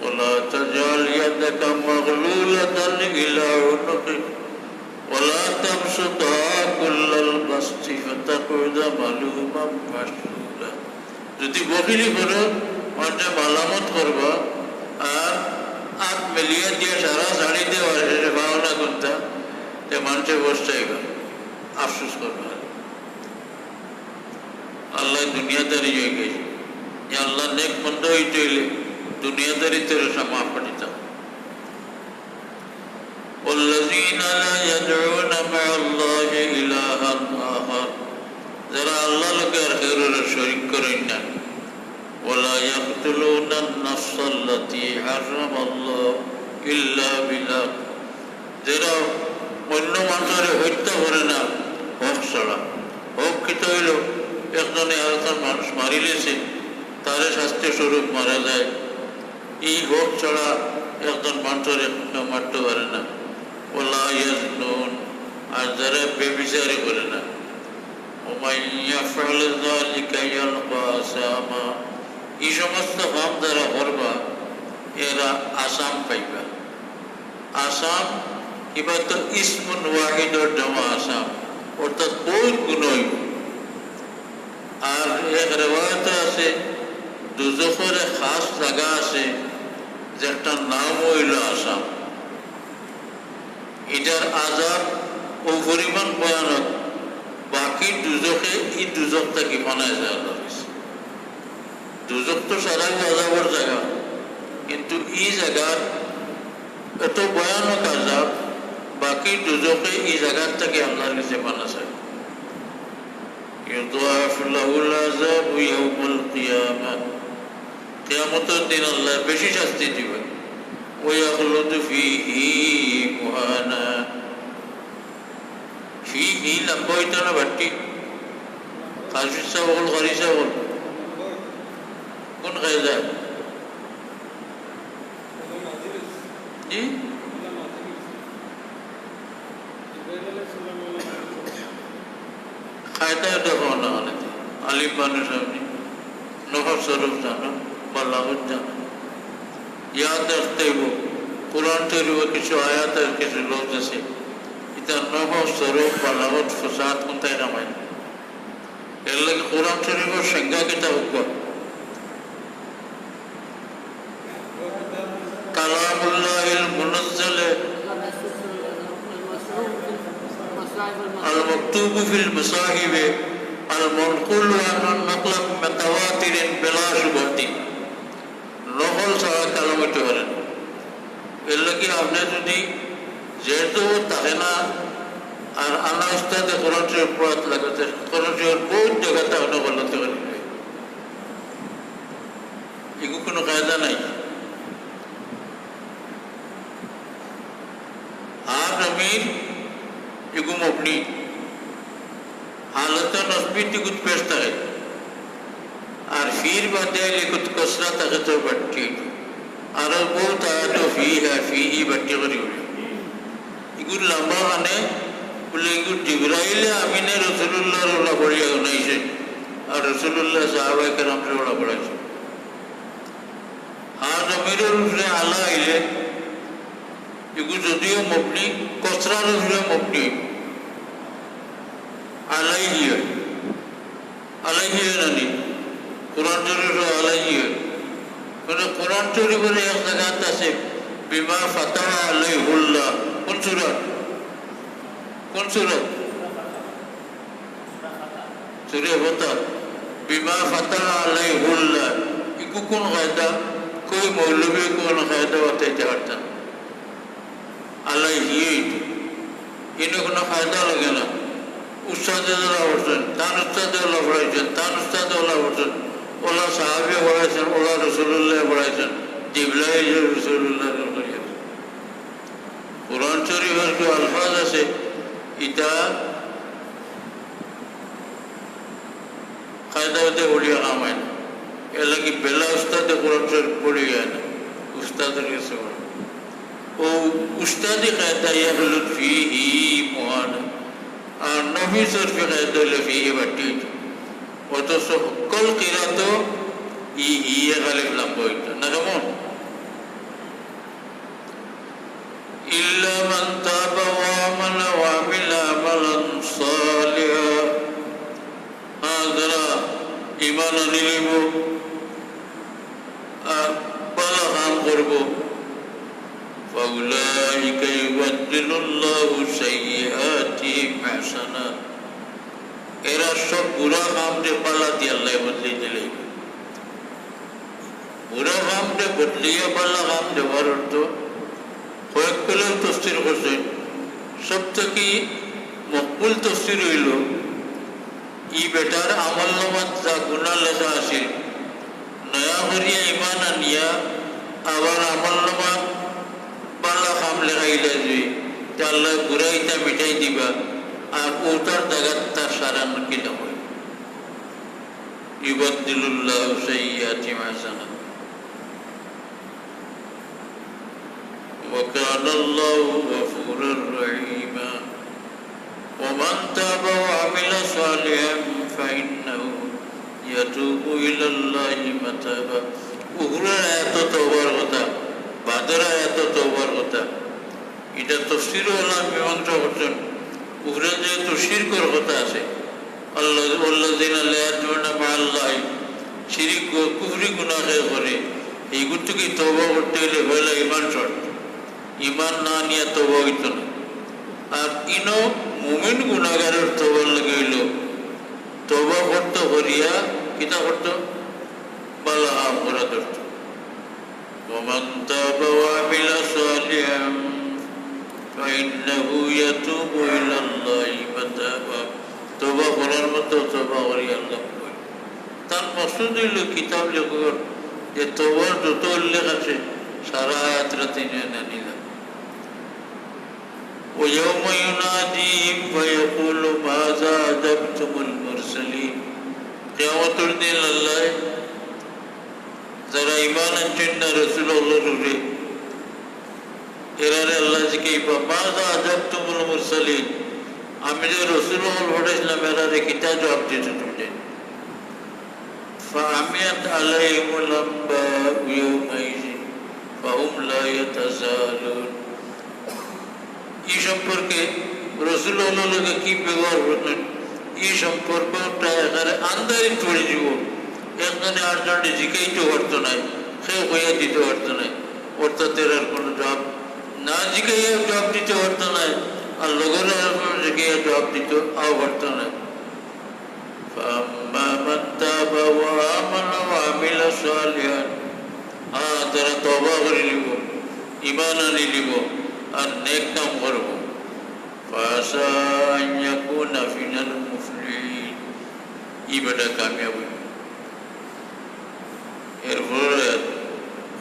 ওলা তাজাল ইয়াদাকা মাগলুলাতান ইলা উনুকিক ওয়ালা তাবসুতহা কুল্লাল বাসতি ফাতাকুদা মালুমান মাশরুরা। যদি বকিলি করো মানুষ মালামত করবা, আর হাত মিলিয়ে দিয়ে সারা শাড়ি দেওয়া ভাবনা করতা, যে মানুষের বসতেইবা আফসোস করবে। আল্লাহ দুনিয়াদারি হয়ে গেছে, যে আল্লাহ নেক বন্ধ হইতে হইলে দুনিয়াদারি তেরে মাফ পাঠিতাম। والذين لا يدعون مع الله إلها آخر, যারা আল্লাহ লোকে আর কারোর শরীক করেন না। ولا يقتلون النفس التي حرم الله إلا بالحق, যারা অন্য মানুষের হত্যা করে না হক ছাড়া। হক কিত হইল একজনে আরেকজন মানুষ মারিলেছে তারে শাস্তি স্বরূপ মারা যায়, এই হক ছাড়া একজন মানুষের মারতে পারে না। ওলা ইয়াজনুন, আর যারা বেবিচারি করে না। ওমাই ইয়াফআল যালিকা ইয়ালকা আসামা, এই সমস্ত কাম যারা করবা এরা আসাম পাইবা। আসাম এবার তো ইসমুন ওয়াহিদর জমা আসাম, অর্থাৎ বহুত গুণ হইব। আর এক রেওয়ায়তে আছে দুজখের খাস জায়গা আছে যেটার নাম হইল আসাম। এটার আজাব ও পরিমাণ ভয়ানক, বাকি দুজখে এই দুজক থেকে বানায় যায়। দুজক তো সারাই আজাবের জায়গা, কিন্তু এই জায়গার এত ভয়ানক আজাব বাকি দুজকে এই জায়গার থেকে আল্লাহর কাছে বানা যায়। কিয়ামতের দিন আল্লাহ বেশি শাস্তি দিবেন। ওয়াখলুদু ফীহি মুহানা, ফীহি লম্বা হইতে না বাট্টি খালফিসা বল খারিসা বল কোন কায়দা জি কায়দা দেখো না অনেকে আলিম মানুষ আপনি নহর স্বরূপ জানো বাল্লাহুদ জানো ইয়াদ রাখতে হইব কোরআন তৈরিব কিছু আয়াতের কিছু লোক আছে এটা নহর স্বরূপ বাল্লাহুদ ফসাদ কোনটাই নামায় এর লাগে কোরআন শরীফের সংজ্ঞা কিতা হোক কালামুল্লাহিল মুনাজ্জাল المكتوب في المصاحف المنقول عن النقل متواتر بلا شبهة নহল ছাড়া কালাম হইতে পারে না এর লাগে আপনি যদি যেহেতু থাকে না আর আল্লাহ উস্তাদে কোরআন শরীফ পড়াতে লাগাতে কোরআন শরীফ বহুত জায়গাতে আপনি বলতে পারেন এগুলো কোনো কায়দা নাই আর আমির एगो अपनी हालत नस्बी कुछ पेशता है और फिर बातें कुछ कसरा तक तो बट्टी और बहुत आया तो फी ही बट्टी करी हुई इगुर लंबा आने बोले इगुर जिब्राइल आमीने रसूलुल्लाह रोला बढ़िया नहीं से और रसूलुल्लाह साहबा करम से रोला बढ़ा से हाँ जमीरे उसने आला इले इगुर जदियो मपनी कसरा रसूल मपनी আলাইহি নানি কোরআন শরীফ আলাইহি মানে কোরআন শরীফের এক জায়গাতে আছে বিমা ফাতাহা আলাইহুল্লাহ কোন সূরা সূরা ফাতাহ বিমা ফাতাহা আলাইহুল্লাহ ইকু কোন কায়দা कोई मौलवी কোন কায়দা হতে চাইতা আলাইহি ইনো কোন কায়দা লাগে না উস্তাদেরা বলছেন তার উস্তাদেরা বলেছেন তার উস্তাদেরা বলছেন ওলা সাহাবী বলেছেন ওলা রাসূলুল্লাহ বলেছেন জিবরাইল রাসূলুল্লাহ বলেছেন কুরআন শরীফের যে আলফাজ আছে এটা কায়দাতে ওড়িয়া কামায় না এর লাগি বেলা উস্তাদে কুরআন শরীফ পড়ি যায় না উস্তাদের কাছে ও উস্তাদি কায়দা ইয়াহলু ফিহি মুআনা আর নবী শরীফে কায়দা ফিহি বাটি অথচ কল কিরাত ইয়ে গালিব লম্বা হইতো না কেমন ইল্লা মান তাবা ওয়া আমানা ওয়া আমিলা আমালান সালিহা যারা ঈমান আনিব আর ভালো কাম করব فأولئك يبدل الله سيئاتهم حسنات এরা সব বুড়া কামরে পালা দিয়ে আল্লাহ বদলে দিলে বুড়া কামরে বদলিয়ে পালা কাম দেওয়ার অর্থ কয়েক পেলেও তফসির করছেন সব থেকে মকবুল তফসির হইল ই বেটার আমল নামাত যা গুণা লেখা আছে নয়া করিয়া ইমান আনিয়া আবার আমল নামাত পালা কাম লেখাইলে যে আল্লাহ বুড়াইটা মিটাই দিবা আর ওটার জায়গার তার সারান কিনা হয় ইউবাদদিলুল্লাহু সাইয়্যাতিহিম হাসানাত ওয়া কানা আল্লাহু গফুরুর রহিমা ওয়া মান তাবা ওয়া আমিলা সালিহান ফাইন্নাহু ইয়াতুবু ইলাল্লাহি মাতাবা উহরা এত তওবার কথা বাদরা এত তওবার কথা এটা তাফসীর ওয়ালা মীমাংসা করছেন উহরে যেহেতু শিরকের কথা আছে আল্লাযীনা লা ইয়ারজুনা মা'আল্লাহি শিরক কুফরি গুনাহ করে এইগুলো থেকে তওবা করতে হলে হলো ঈমান শর্ত ঈমান না নিয়ে তওবা হইতো না আর ইনো মুমিন গুনাহগারের তওবা লাগাইল তওবা করতে করিয়া কিতা করতে ভালো আমল করতে ওয়া মান তাবা ওয়া আমিলা সালিহান فإنه يتوب إلى الله متابا توبة করার মতো তওবা করি আল্লাহ তার মাকসুদ হইল কিতাব লেখক যে তওবার যত উল্লেখ আছে সারা আয়াত রাতে না নিলাম ويوم يناديهم فيقول ماذا أجبتم المرسلين কিয়ামতের দিন আল্লাহ যারা ইমান আনছেন না রাসূলুল্লাহর উপরে এরারে আল্লাহ জিজ্ঞাসা মাযা আজাবতুমুল মুরসালিন আমি যে রাসূলুল্লাহ পাঠাইছিলাম এরারে কিতা জবাব দিতে তুমি فعميت عليهم الأنباء يومئذ فهم لا يتساءلون এই সম্পর্কে রাসূলুল্লাহকে কি ব্যবহার করতেন এই সম্পর্কটা এখানে আন্দারি পড়ে যাব এখানে আর জন্য জিজ্ঞাসা করতো নাই কেউ হইয়া দিতে পারতো নাই অর্থাৎ এর কোনো জবাব না জিজ্ঞাসা জবাব দিতে পারতো নাই আর লোকের জিজ্ঞাসা জবাব দিত আও পারতো না فأما من تاب وآمن وعمل صالحا তারা তওবা করে নিব ঈমান আনি নিব আর নেক কাম করব فعسى أن يكون من المفلحين ইবাদা কামিয়াব এরপরে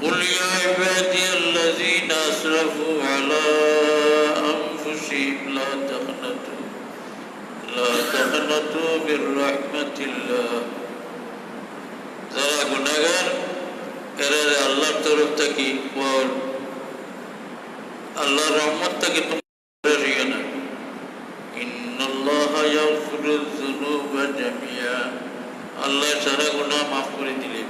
قل يا عبادي الذين أسرفوا على أنفسهم لا تقنطوا من رحمة الله যারা গুনাহগার এরা আল্লাহর তরফ থেকে আল্লাহর রহমত থেকে তোমরা রিও না ইন্নাল্লাহা ইয়াগফিরুয যুনুবা জামিআ আল্লাহ সারা গুনাহ মাফ করে দিলেন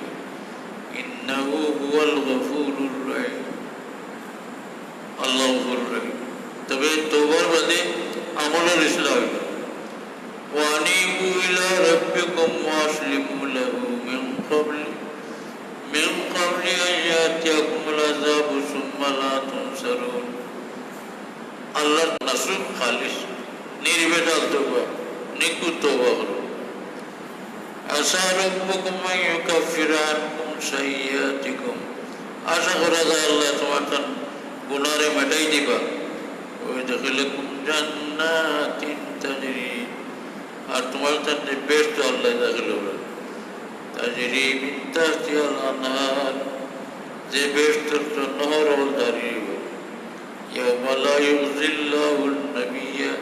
ইন্নাহু হুয়াল গফুরুর রহিম আল্লাহ গফুরুর রহিম তবে তওবার বাদে আমলের ইসলাহ وأنيبوا إلى ربكم وأسلموا له من قبل أن يأتيكم العذاب ثم لا تنصرون الله نصر خالص নির্বেজাল তওবা নিখুঁত তওবা করো عسى ربكم أن يكفر عنكم سيئاتكم আশা করা যায় আল্লাহ তোমার গুনাহরে মেটাই দিবা ويدخلكم جنات تجري আর তোমার জন্য বেস্ট আল্লাহ দাখিল হবে তাজরি মিন তাহতিহাল আনহার যে বেস্টের নহর দাঁড়িয়ে ইয়াওমা লা ইউযিল্লাহুন নাবিয়্যা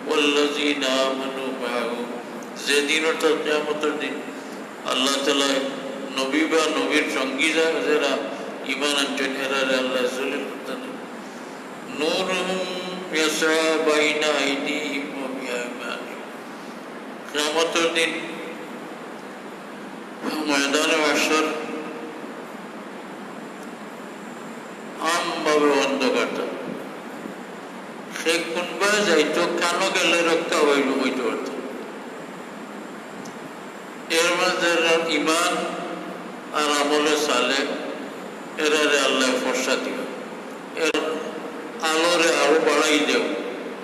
ওয়াল্লাযীনা আমানু মাআহু যেদিন অর্থাৎ কিয়ামতের দিন আল্লাহ তাআলা নবী বা নবীর সঙ্গী যারা ঈমান আনছেন এরা আল্লাহ যলিল করতেন নূরুহুম ইয়াসা বাইনা আইদিহিম ওয়া বিআইমানিহিম কিয়ামতের দিন ময়দানে মাহশর আমভাবে অন্ধকার থাকবে সে কোনবায় যাইতো কানো গেলে রক্ষা হইতে পারত এর মধ্যে ঈমান আর আমলে সালে এরারে আল্লাহ ফর্সা দিব এর আলোরে আরো বাড়াই দেব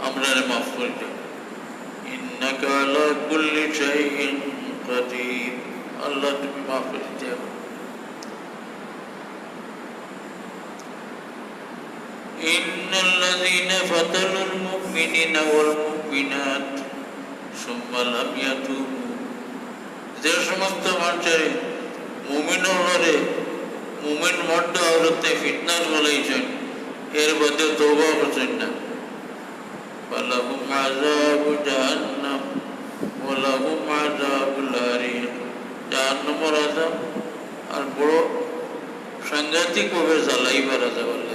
আমরা মাফ করে দেব ইন্নাকা আলা কুল্লি শাইইন কাদির আল্লাহ তুমি মাফ করে দেব إن الذين فتنوا المؤمنين والمؤمنات ثم لم يتوبوا যে সমস্ত মানুষের মুমিন হলে মুমিন মর্দ হলতে ফিতনার বলেছেন এর মধ্যে তওবা করছেন না ফালাহুম আযাবু জাহান্নাম ওয়া লাহুম আযাবুল হারিক জাহান্নামের আযাব আর বড় সাংঘাতিক ভাবে জ্বালাইবার আযাব আল্লাহ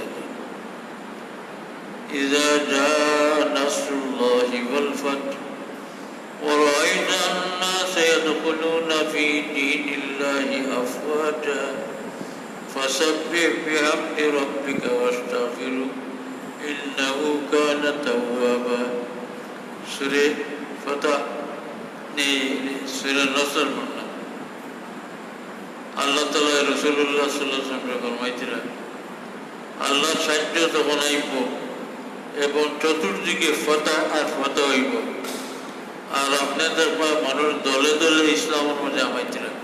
إذا جاء نصر الله والفتح ورأيت الناس يدخلون في دين الله أفواجا فسبح بحمد ربك واستغفره إنه كان توابا سورة فتح سورة نصر منا الله تعالى رسول الله صلى الله عليه وسلم فرماইছিলেন আল্লাহর সাহায্য তখন আইব এবং চতুর্দিকে ফতহ আর ফতহ হইব আর আপনাদের মানুষ দলে দলে ইসলামের মধ্যে আমাইছিলেন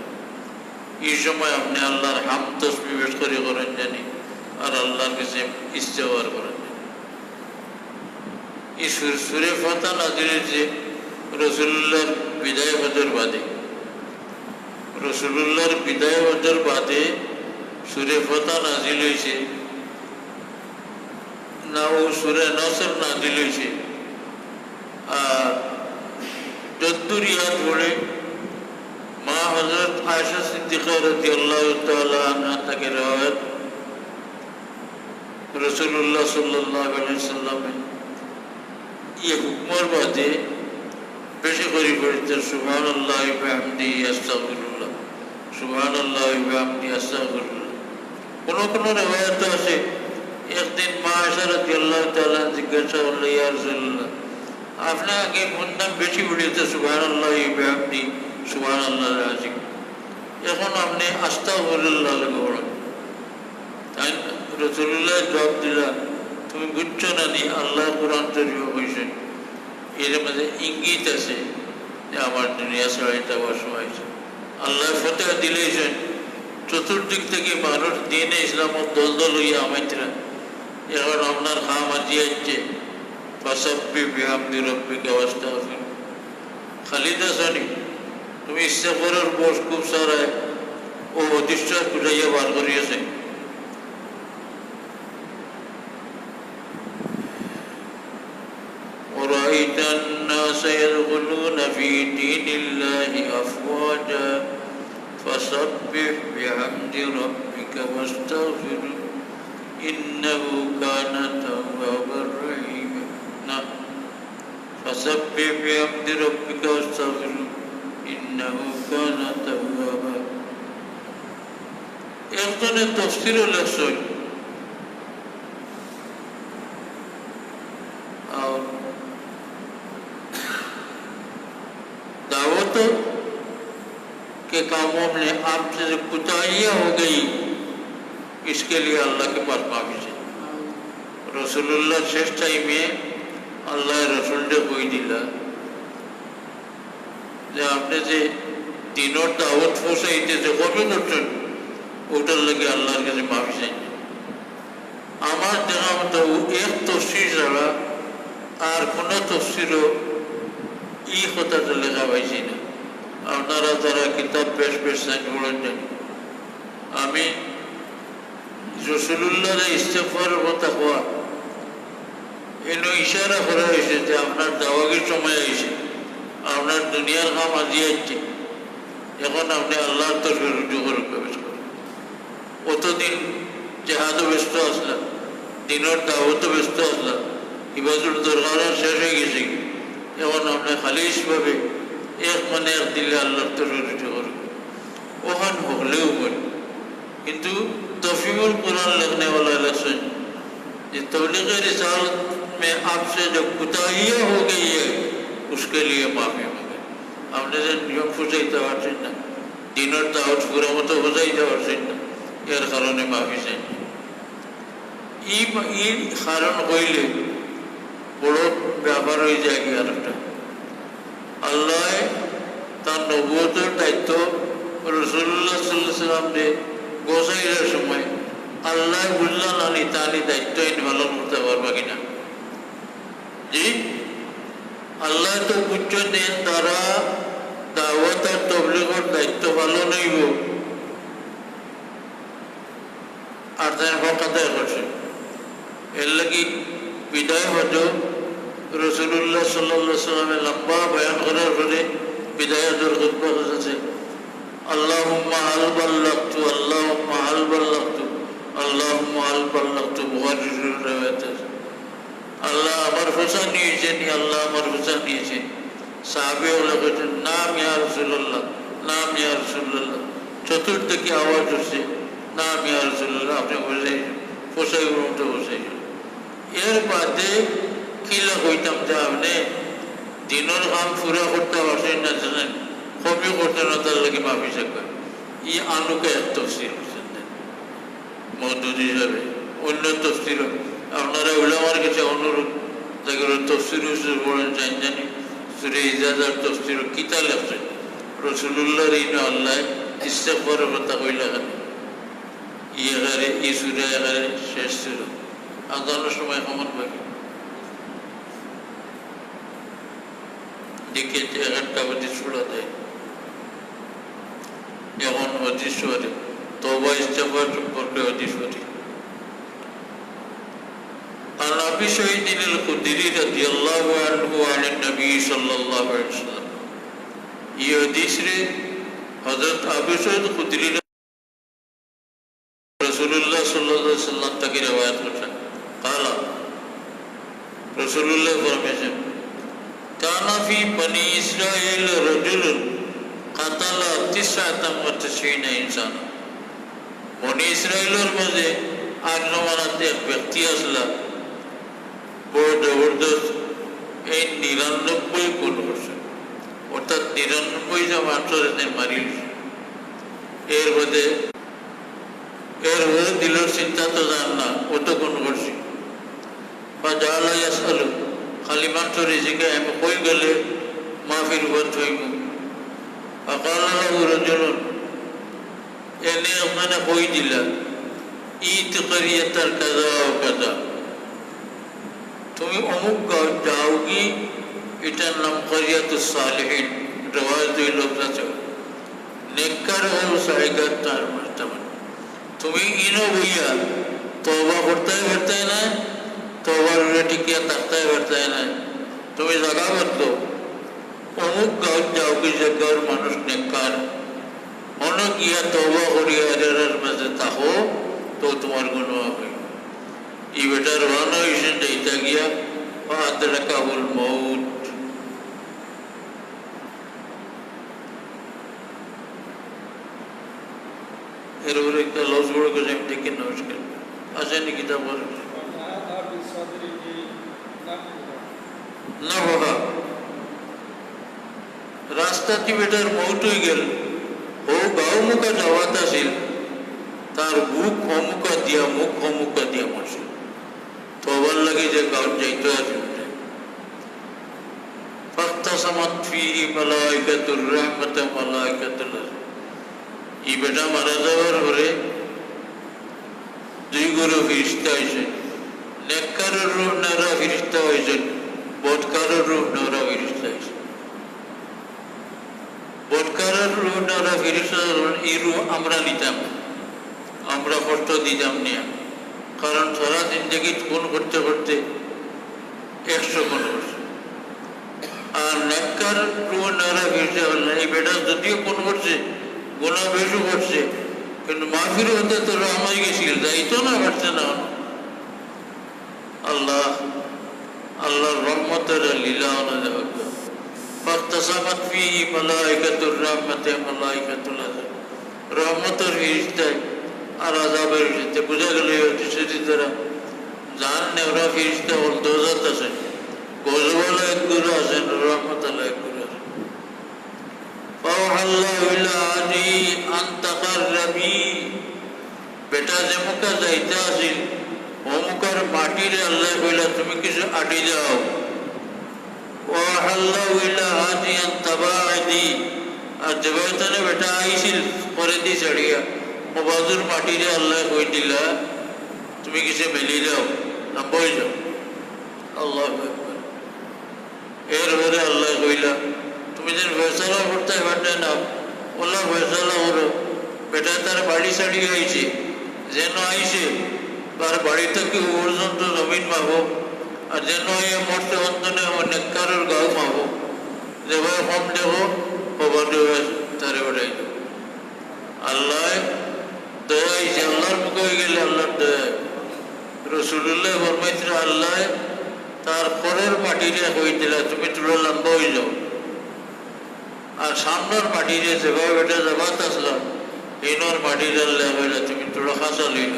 এই সময় আপনি আল্লাহর হাম তসবিহ বেশ করে করেন জানি আর আল্লাহর কাছে ইস্তেগফার করেন এই সূরা ফতহ নাযিল হয়েছে রাসূলুল্লাহর বিদায় হজের বাদে রাসূলুল্লাহর বিদায় হজের বাদে সূরা ফতহ নাযিল হয়েছে না ও সূরা নসর নাযিল হয়েছে আর যদ্দুর ইয়াদ পড়ে মা हजरत आयशा सिद्दीक़ा रज़ियल्लाहु ताला अन्हा থেকে রওয়ায়াত रसूलुल्लाह सल्लल्लाहु अलैहि वसल्लम ये हुक्मर बाते বেশি করে পড়তে সুবহানাল্লাহি ওয়া বিহামদিহি আস্তাগফিরুল্লাহ সুবহানাল্লাহি ওয়া বিহামদিহি আস্তাগফিরুল্লাহ। কোন রিওয়ায়াত আছে একদিন মা আয়েশা রাদিয়াল্লাহু তাআলা জিজ্ঞাসা করলেন ইয়া রাসূলুল্লাহ আপনি আগে বলতেন বেশি পড়তে সুবহানাল্লাহি ওয়া বিহামদিহি সুবহানাল্লাহিল আযীম, এখন আপনি আস্তাগফিরুল্লাহ বলেন। তাই রাসূলুল্লাহ জবাব দিলেন তুমি বুঝছো না নি আল্লাহ কুরআন শরীফে কইছেন এর মধ্যে ইঙ্গিত আছে যে আমার দুনিয়া ছাড়াইতে সময় আছে। আল্লাহ ফতেহ দিলেছেন চতুর্দিক থেকে মানুষ দিনে ইসলাম দল দল হইয়া আমাইতরা এখন আপনার খাম আজিয়াচ্ছে ফাসাব্বিহ বিহামদি রাব্বিকা ওয়াস্তাগফির। খালিদা সানি তুমি ইস্তেগফারের বস খুব সারা ও অদৃশ্য খুঁজাইয়া বার করিয়েছে। ورأيت الناس يدخلون في دين الله أفواجا فسبح بحمد ربك واستغفره إنه كان توابا رحيما. نعم فسبح بحمد ربك واستغفره إنه كان توابا. একজনের তফসিরও লেখছেন के कामों में आपसे जो कुताहियाँ हो गई इसके लिए अल्लाह के पास माफी चाहिए। रसूलुल्लाह शेष टाइम में अल्लाह रसूल ने कोई दिला যে আপনি যে দিনের দাওয়াত পৌঁছাইতে যে কবে করছেন ওটার লাগে আল্লাহর কাছে মাফি চাই। আমার দেখা মতো এক তফসির ছাড়া আর কোনো তফসিরও ই কথাটা লেখা পাইছি না। আপনারা যারা কিতাব পেশ পেশছেন বলেন আমি রসুলুল্লাহর ইস্তেগফারের কথা হওয়া এনে ইশারা করা হয়েছে যে আপনার দাওয়াগের সময় এসে আপনার দুনিয়ার কাম আজিয়াচ্ছে এখন আপনি আল্লাহর তরফে রুজু করে প্রবেশ করেন। অতদিন জেহাদও ব্যস্ত আসলাম, দিনের দাওয়াতও ব্যস্ত আসলাম, ইবাদুর দরকারও শেষ হয়ে গেছে। এখন আপনি খালিশভাবে এক মানে এক দিলে আল্লাহর তরফে রুজু করবেন ওখান হলেও বলে। কিন্তু तफीमुल कुरान लिखने वाला लफ्ज़ ये तबलीग रिसालत में आपसे जो कुताहियाँ हो गई है उसके लिए माफ़ी मांगे। हमने से नियम फुसाई तवार से ना दिनों ताउट पूरा मत फुसाई तवार से ना यार खालों ने माफ़ी से ये खालन कोयले बड़ो व्यापार हो जाएगी अरफ्ता अल्लाह तार नबूवतर दायित्व रसूलुल्लाह सल्लल्लाहु अलैहि वसल्लम ने গোসাইয়ের সময় আল্লাহ বুঝলেন আনি তানি দায়িত্ব পালন করতে পারবা কিনা। জি আল্লাহ তো বুঝছেন দেন তারা দাওয়াত আর তবলিগের দায়িত্ব পালন হইব আর তার হক আদায় করছেন। এর লাগি বিদায় হজ রসুল্লাহ সাল্লাল্লাহু আলাইহি ওয়াসাল্লামের লম্বা বয়ান করার পরে বিদায় হজের খুতবা হচ্ছে اللهم هل بلغت اللهم هل بلغت اللهم هل بلغت مغرر الروايات আল্লাহ আমার ফসা নিয়েছেন আল্লাহ আমার ফসা নিয়েছেন। সাহাবে ওলা বলছেন নাম ইয়া রাসূলুল্লাহ নাম ইয়া রাসূলুল্লাহ। চতুর্দিকে আওয়াজ হচ্ছে নাম ইয়া রাসূলুল্লাহ। আপনি বলে ফসাই উঠে বসে এর বাদে কিলা হইতাম যে আপনি দিনের কাম পুরা করতে পারছেন না জানেন কবি করতে না তার লাগে মাফি চাইবেন। ই আনুকে এক তফসির করছেন মওদুদ হিসাবে অন্য তফসির আপনারা উলামার কাছে অনুরোধ যেগুলো তফসির বলেন জানি সূরা ইজাজার তফসির কিতা লেখছেন রসুলুল্লাহর ইন আল্লাহ ইস্তেগফারের কথা কইলা কেন ইয়ে ই সূরা এগারে শেষ ছিল আজানের সময় কেমন বাকি দেখে যে একটা অবধি ছুড়া দেয় যেমন হদিসরে তওবা ইস্তেগফার সম্পর্কে হদিসরে عن أبي سعيد الخدري رضي الله عنه عن النبي صلى الله عليه وسلم ये हदीस रे হযরত আবু সাঈদ খুদরি রাসূলুল্লাহ সাল্লাল্লাহু আলাইহি ওয়াসাল্লাম থেকে riwayat করছেন قال রাসূলুল্লাহ ফরমায়েছেন কানা ফি বনি ইসরাঈল রাজুলুন কাতালা 99 ইনসান বনি ইসরাঈলের মাঝে আগ জমানাতে এক ব্যক্তি আসলা বড় জবরদস্ত এই 99 খুন করছে অর্থাৎ 99 জন মানুষের মারিল এর মধ্যে দিলের চিন্তা তো জান না ও তো খুন করছি বা জালা ইয়াসআলু খালি মানুষের রিজিকে আমি কই গেলে মাফির উপর থইমু আকাল লাহু রাজুলুন এনে ওখানে কই দিলা ঈদ করিয়াতার কাজা ও কাজা তুমি অমুক গাঁও যাও কি এটার নাম করিয়াতুস সালিহিন রেওয়াজ দুই লোক আছে নেককার ও সাইগাত তার মার্তবা তুমি ইনো বইয়া তওবা করতে না তওবার টিকিয়া থাকতে না তুমি জায়গা বলতো অমুক গাঁও যাও কি যে গাঁর মানুষ নেককার মনে গিয়া তওবা করিয়া এর মাঝে থাকো তো তোমার গুনাহ হবে এই বেটার ওয়ানো ইসেন যাইতা গিয়া আদরাকাহুল মউত এর উপরে একটা লস বড় করে আমি দেখে নমস্কার আসেনি কিতাব না বাবা রাস্তাটি বেটার মৌত হয়ে গেল ও গাঁও মুখা যাওয়াত আসিল তার বুক হমুকা দিয়া মুখ হমুকা দিয়া মারছিল তবার লাগে যে গাঁও যাইতে আসিল ফাখতাসামাত ফিহি মালাইকাতুর রাহমাত মালাইকাতুল এই বেটা মারা যাওয়ার পরে দুই গরু ফিরিস্তা হয়েছে নেককারের রূপ নেওয়া ফিরিস্তা হয়েছে বদকারের রূপ নেওয়া ফিরিস্তা হয়েছে বদকারের রূপ নেওয়া ফিরিস্তা এই রূপ আমরা নিতাম আমরা কষ্ট দিতাম নিয়ে কারণ সারা জিন্দগি খুন করতে করতে 100 খুন করছে আর নেককার রূপ নেওয়া ফিরিস্তা হল না এই বেটা যদিও খুন করছে গুনাহ বেশি করছে কিন্তু মাফির হতে তো রহমাই গেছিল যাইতো না পারছে না আল্লাহর রহমতের লীলা অনুযায়ী ফাখতাসামাত ফিহি মালাইকাতুর রাহমাতে মালাইকাতুল আযাব রহমতের ফিরিস্তায় আর আযাবের ফিরিস্তা বুঝা গেল সেটি দ্বারা জান নেওয়া ফিরিস্তা হল দোজাত আছে গজওয়ালা এক গুরু আছেন রহমতাল্লাহ এক গুরু আছেন বেটা যে মুখা যাইতে আসিল অমুকার মাটিরে আল্লাহ কইলা তুমি কিছু আটি যাও আর জবাইতানে বেটা আইছিল পরে দি চড়িয়া ও বাজুর মাটিরে আল্লাহ কই দিলা তুমি কিছু মেলি যাও না বই যাও আল্লাহ এর পরে আল্লাহ কইলা তুমি যেন ফয়সালা করতে পারবে না ওলা ফয়সালা হলো বেটা তার বাড়ি ছাড়ি আইছে যেন আইছে তার বাড়ি থেকে পর্যন্ত জমিন মাগো আর যেন এ মরতে অন্তনে আমার নেককারের গাও মাগো যেভাবে কম দেব খবর দেবে তারে বেড়াই আল্লাহ দয়া আইছে আল্লাহর মুখে হয়ে গেলে আল্লাহর দয়া রসুল্লাহ ফরমাইছিল আল্লাহ তার পরের মাটিরে হয়ে দিলা তুমি তুলো লম্বা হয়ে যাও আর সামনের মাটিরে যেভাবে বেটা জবাত আসলাম ইনোর মাটির আল্লাহ হইলা তুমি তোরা খাসা লইল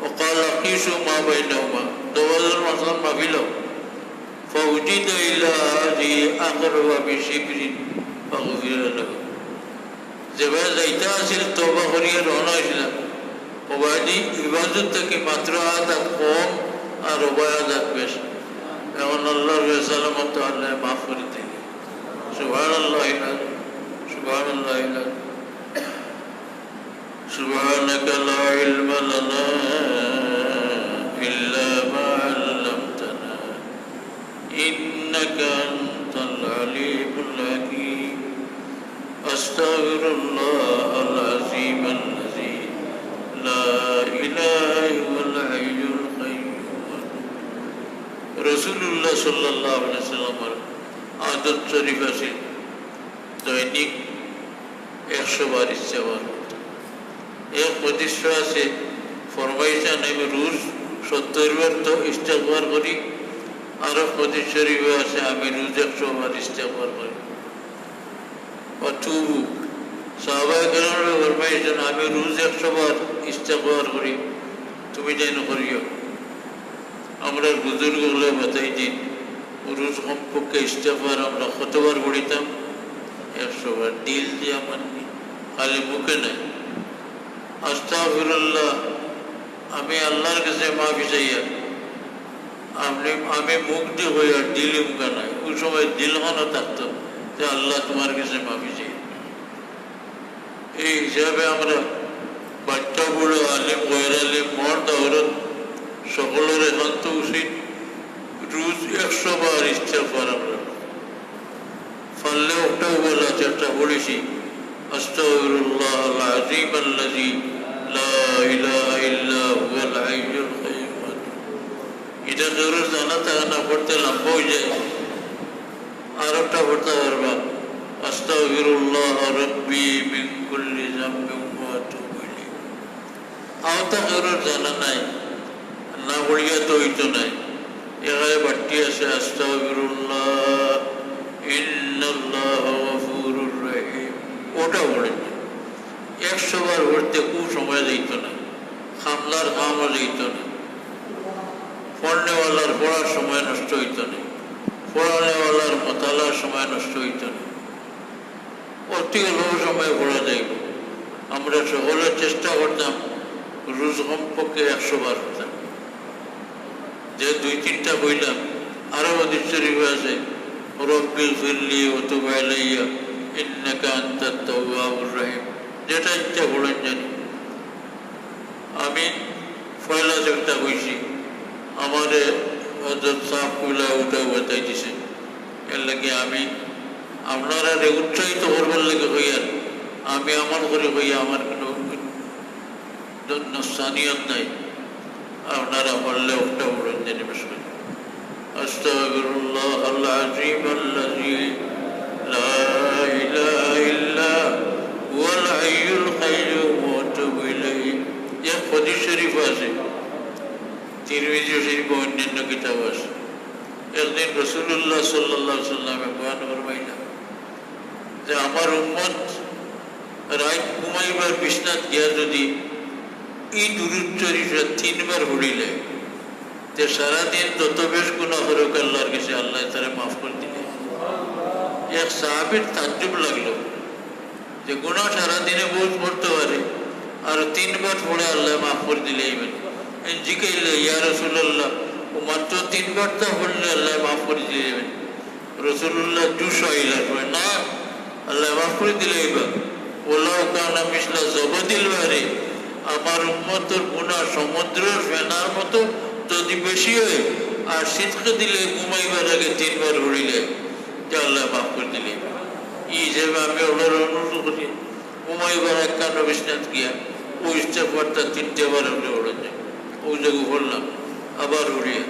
ও কাল কিসু মা বাইনাহুমা দোয়াজের মাঝখান মাফিল فوجد إلى هذه أقرب بشبر فغفر له যেভাবে যাইতে আসিল তওবা করিয়া রওনা হইছিল ওবাদি ইবাদত থেকে মাত্র আযাত কম আর ওবায়াত বেশি এমন আল্লাহর ফয়সালা মতো আল্লাহ মাফ করে দিলেন সুবহানাল্লাহ সুবহানাল্লাহ سبحانك لا علم لنا إلا ما علمتنا إنك أنت العليم الحكيم أستغفر الله العظيم الذي لا إله إلا الحي القيوم رسول الله صلى الله عليه وسلم عادت شريف আছে দৈনিক 100 বার ইস্তেগফার করতাম। এক প্রতিষ্ঠা আছে ফরমাইছেন আমি রোজ 70 বার তো ইস্তেগফার করি, আরো হাদিস শরীফে আছে আমি রোজ 100 বার ইস্তেগফার করি। অতুবু সাহাবায়ে কেরামের ফরমাইছেন আমি রোজ 100 বার ইস্তেগফার করি, তুমি যেন করিও। আমরা বুজুর্গগুলো বাতাই দিন রোজ কমপক্ষে ইস্তেগফার আমরা কতবার পড়িতাম? 100 বার। দিল দিয়া মাননি, খালি মুখে নাই। আস্তাগফিরুল্লাহ, আমি আল্লাহর কাছে মাফি চাইয়া আমি মুখ দিয়ে হই আর দিল মুখা নাই। ওই সময় দিলখানা থাকতো যে আল্লাহ তোমার কাছে মাফি চাই। এই হিসাবে আমরা বাচ্চা বুড়ো আলিম গৈর আলিম মর্দ औरत সকলের একান্ত উচিত রোজ 100 বার ইস্তেগফার আমরা পারলে ওটাও বলা চেষ্টা করেছি। আস্তাগফিরুল্লাহ আল আযীম আল্লাযী লা ইলাহা ইল্লা হুয়াল হাইয়ুল কাইয়্যুম। এটা জরুর জানা থাকে না, পড়তে লম্বা হয়ে যায়। আর একটা পড়তে পারবা আস্তাগফিরুল্লাহ রাব্বি মিন কুল্লি যামবিন ওয়া আতুবু ইলাইহি। আওতা জরুর জানা নাই, না পড়িয়া তো হইতো নাই। এখানে বাট্টি আছে আস্তাগফিরুল্লাহ ইন্নাল্লাহা গফুরুর রহিম, ওটা পড়ে 100 বার পড়তে খুব সময় দিত না, খামলার কামও দিত না। পড়নেওয়ালার পড়ার সময় নষ্ট হইত না, পড়ানেওয়ালার মতালার সময় নষ্ট হইত না। অতি অল্প সময় পড়া যাইব। আমরা সকলে চেষ্টা করতাম রোজ কমপক্ষে 100 বার হতাম। যে 2-3টা বইলাম, আরো হাদিস শরীফে আছে রব্বিগফিরলি ওয়া তুব আলাইয়া ইন্নাকা আনতাত তাওয়াবুর রহিম। যেটা ইচ্ছা বলেন জানি। আমি পয়লা যেটা হয়েছি আমারে হযরত সাহেব কুলা ওটা বাতাই দিছে। এর লাগে আমি আপনারা উৎসাহিত করবার লাগে হইয়ার আমি আমার করে হইয়া আমার কোনো নফসানিয়ত নাই। আপনারা বললে ওটা বলেন জানি বেশ করে আস্তাগফিরুল্লাহ আল আযীম আল্লাযী লা ইলাহা ইল্লা হুয়াল হাইয়ুল কাইয়্যুম ওয়া আতুবু ইলাইহি। এই হাদিস শরীফ আছে, তিরমিজি শরীফ অন্যান্য কিতাব আছে। একদিন রাসূলুল্লাহ সাল্লাল্লাহু আলাইহি ওয়াসাল্লাম বয়ান ফরমাইলেন যে আমার উম্মত রাত ঘুমাইবার বিছনাত গিয়া যদি এই দুরূদ শরীফটা 3 বার পড়িলে যে সারাদিন তত বেশ গুনাহ হরক আল্লাহর কাছে আল্লাহ তারা মাফ করে দিলেন। এক সাহাবীর তাজ্জুব লাগলো যে গুনাহ সারাদিনে বহুত পড়তে পারে আর 3 বার পড়ে আল্লাহ মাফ করে দিলে। জিজ্ঞাসা ইয়া রাসূলুল্লাহ, ও মাত্র 3 বার তা পড়লে আল্লাহ মাফ করে দিলেন? রাসূলুল্লাহ জুশাইলা না, আল্লাহ মাফ করে দিলে। ওলাও কানা মিসলা জবদিল বারে, আমার উম্মতের গুনাহ সমুদ্র ফেনার মতো যদি বেশি হয় আর শীতকে দিলে ঘুমাইবার আগে 3 বার পড়িলে যে আল্লাহ মাফ করে দিলে। এই হিসেবে আমি ওনার অনুরোধ করি ঘুমাইবার একখান বিছনাত গিয়া ওই ইস্তেগফারটা 3টে বার আমরা পড়ে যাই। ওই জায়গায় বললাম আবার উড়িয়ে